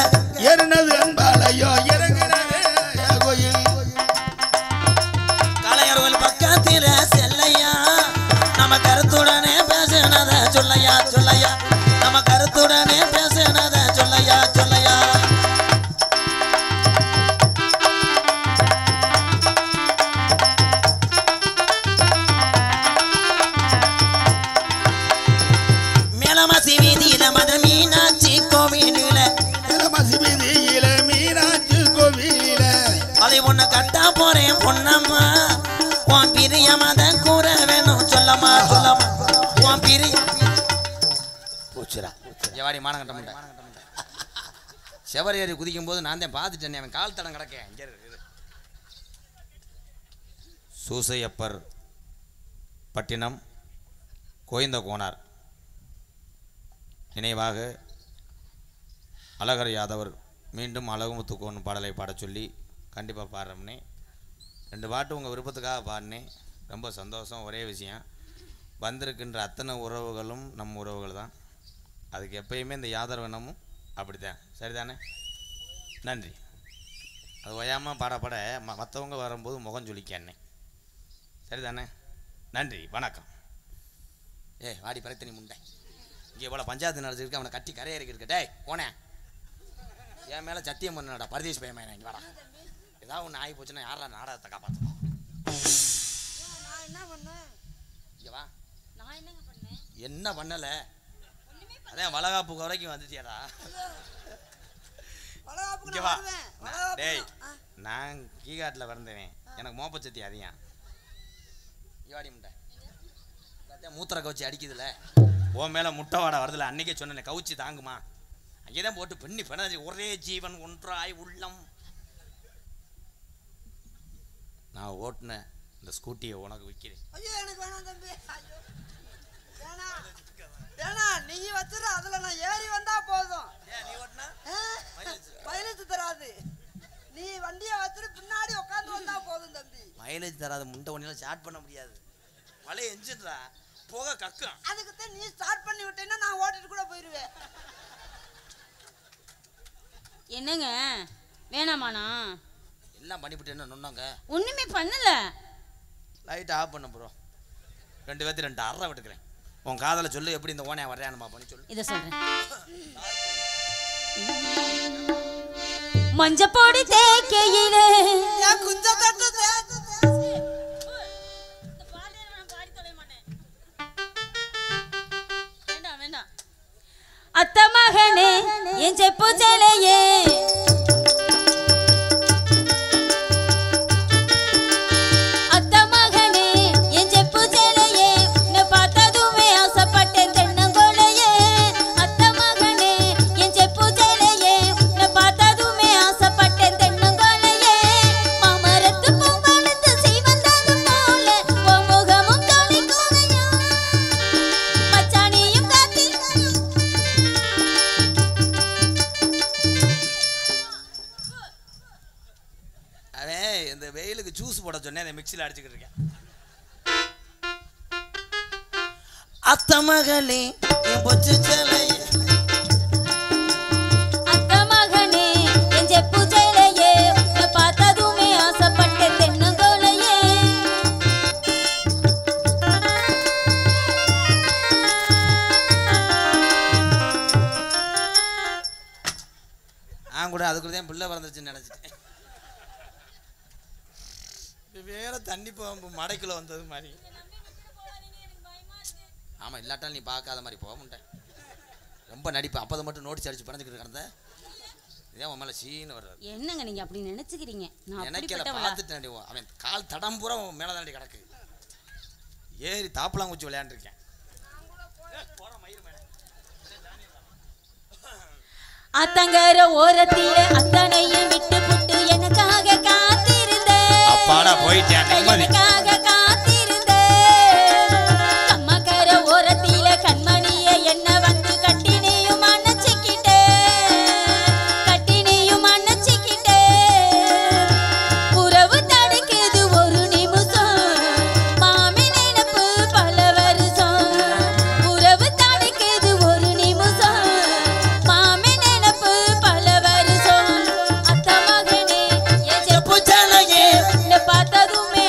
Speaker 4: ஏறினது அன்பாலையோ இறங்கினது கோயில்
Speaker 5: கலையர்கள் பக்கத்தில செல்லையா நம்ம கருத்துடனே பேசினத சொல்லையா சொல்லையா நம்ம கருத்துடனே பேசினத சொல்லையா சொல்லையா மேலமசி வீதியில மத மீனாட்சி கோவிலில
Speaker 4: மேலமசி வீதியில மீனாட்சி கோவிலில
Speaker 5: அதை ஒண்ணு கட்டா போறேன் பொன்னம்மா உன் பிரிய மத கூற வேணும் சொல்லம்மா சொல்லம்மா உன் பிரிய
Speaker 1: போச்சுடா. எவாடி மானம் கட்ட மாட்டேன். செவர் ஏறி குதிக்கும் போது நான் தான் பார்த்துட்டேன். அவன் கால் தடம் கிடக்கேன். இங்கே இரு. சூசையப்பர் பட்டினம் கோயந்த கோனார் நினைவாக அழகர் யாதவர் மீண்டும் அழகுமுத்துக்கு ஒன்று பாடலை பாட சொல்லி கண்டிப்பாக பாடுறோம்னே. 2 பாட்டு உங்கள் விருப்பத்துக்காக பாடினேன். ரொம்ப சந்தோஷம். ஒரே விஷயம், வந்திருக்கின்ற அத்தனை உறவுகளும் நம்ம உறவுகள் தான். அதுக்கு எப்பயுமே இந்த யாதர்வனமும் அப்படித்தான். சரிதானே? நன்றி. அது ஓயாமல் பாட மற்றவங்க வரும்போது முகம் சொல்லிக்கண்ணே. சரிதானே? நன்றி, வணக்கம். வாடி பரத்தனி முண்டை, இங்கே இவ்வளோ பஞ்சாயத்து நடத்திருக்கு, அவனை கட்டி கரையறிக்கிட்டு டேய் போனேன். என் மேலே சத்தியம் பண்ணடா பரதேசி பயமா. இங்கே வாடா, ஏதாவது ஒன்று ஆகி போச்சுன்னா யாரா நாடகத்தை காப்பாற்றணும்.
Speaker 2: நான் என்ன பண்ணேன்?
Speaker 1: இங்கே வா.
Speaker 3: நான் என்னங்க பண்ணேன்?
Speaker 1: என்ன பண்ணலை? அதான் வளகாப்பு வரைக்கும் வந்துட்டியாடா. இங்கே வா. டேய், நான் கீகாட்டில் பிறந்தவன், எனக்கு மோப்பச்சத்தி அதிகம். வாடி முட்டை மூத்திர கவுச்சி அடிக்குதுல, உன் மேலே முட்டை வாடை வருதுல. அன்னைக்கே சொன்னேன் கவுச்சி தாங்குமா. அங்கே தான் போட்டு பெண்ணி பெண்ணாச்சு. ஒரே ஜீவன் ஒன்றாய் உள்ளம். நான் ஓட்டின இந்த ஸ்கூட்டியை உனக்கு விற்கிறேன்.
Speaker 2: ஐயோ எனக்கு வேணாம் தம்பி. ஐயோ வேணாம். ஏன்னா நீ வச்சிரு, அதுல நான் ஏறி வந்தா போதும்.
Speaker 1: நீ ஓட்டினா
Speaker 2: மைலேஜ் தராது. நீ வண்டியை வச்சிரு, பின்னாடி உட்காந்து வந்தா போதும் தம்பி.
Speaker 1: மைலேஜ் தராத முண்டை ஒன்றிலாம் ஸ்டார்ட் பண்ண முடியாது. பழைய என்ஜின்ரா, போக கக்கும்.
Speaker 2: அதுக்குத்தான் நீ ஸ்டார்ட் பண்ணி விட்டேன்னா நான் ஓட்டிட்டு கூட போயிடுவேன்.
Speaker 3: என்னங்க வேணாமாண்ணா?
Speaker 1: எல்லாம் பண்ணிவிட்டு என்ன நொன்னாங்க?
Speaker 3: ஒண்ணுமே பண்ணல.
Speaker 1: லைட் ஆஃப் பண்ண ப்ரோ. 2 பேர்த்து 2 அரை விட்டுக்கிறேன். உன் காதலை சொல்லு, எப்படி இந்த ஓனையா வரையானுமா பண்ணி சொல்லு.
Speaker 3: இதை சொல்றேன். மஞ்சப்பொடி தேக்கையிலே
Speaker 2: குஞ்ச தட்டு
Speaker 3: அத்த மகனே என் செப்பு சேலையே, அத்த மகனே என் செப்பு சேலையே, நான் பார்த்ததுமே ஆசைப்பட்டேன் தென்னங்கோலையே. அத்த மகனே என் செப்பு சேலையே, நான் பார்த்ததுமே ஆசைப்பட்டேன் தென்னங்கோலையே. மாமரத்து பூங்கொழுந்து சீவந்தது போல உன் முகமும் தொலைக்குதையா, மச்சானியும் காத்தி
Speaker 1: அவன் இந்த வெயிலுக்கு ஜூஸ் போட சொன்னேன், அந்த மிக்சியில் அடிச்சுக்கிட்டு இருக்கேன். அத்த மகளே என் பொச்சு சேலையே,
Speaker 3: அத்த மகனே என் செப்பு சேலையே, நான் பார்த்ததுமே ஆசைப்பட்டேன் தென்னங்கோலையே.
Speaker 1: நான் கூட அதுக்குள்ள தான் பிள்ளை பிறந்துச்சுன்னு நினச்சிட்டேன். வேற தண்ணி பாம்பு மடைக்குள்ள வந்தது மாதிரி. ஆமாம், இல்லாட்டாலும் நீ பார்க்காத மாதிரி போக மாட்டேன். ரொம்ப நடிப்பு. அப்போதை மட்டும் நோட்டீஸ் அடிச்சு பறந்துக்கிட்டு கிடந்த இதே உன் மேலே சீன்னு வர்றாரு.
Speaker 3: என்னங்க நீங்க அப்படி நினைச்சுக்கிறீங்க? நான்
Speaker 1: எனக்கு
Speaker 3: அப்படிப்பட்டவளா?
Speaker 1: பார்த்துட்டு அவன் கால் தடம் பூரா உன் மேலே தாண்டி கிடக்கு. ஏறி தாப்பலாங்குச்சி விளையாண்டுருக்கேன்.
Speaker 3: அத்தங்கர ஓரத்தில அத்தனையும் விட்டு புட்டு எனக்காக காத்திருந்தேன்.
Speaker 1: அப்பாடா போயிட்டேன், நிம்மதி.
Speaker 3: எனக்காக காத்திருந்தேன். கம்மக்கர ஓரத்தில கண்மணிய என்ன வந்து கட்டினியும் அணைச்சிக்கிட்டே, கட்டினியும் அணைச்சிக்கிட்டே. உறவு தடுக்குது ஒரு நிமிஷம், மாமி நினைப்பு பல வருஷம். உறவு தடுக்குது ஒரு நிமிஷம், மாமி நினைப்பு பல வருஷம். அத்த மகனே என் செப்பு சேலையே, பார்த்ததுமே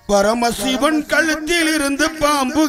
Speaker 4: பரமசிவன் கழுத்தில் இருந்து பாம்பு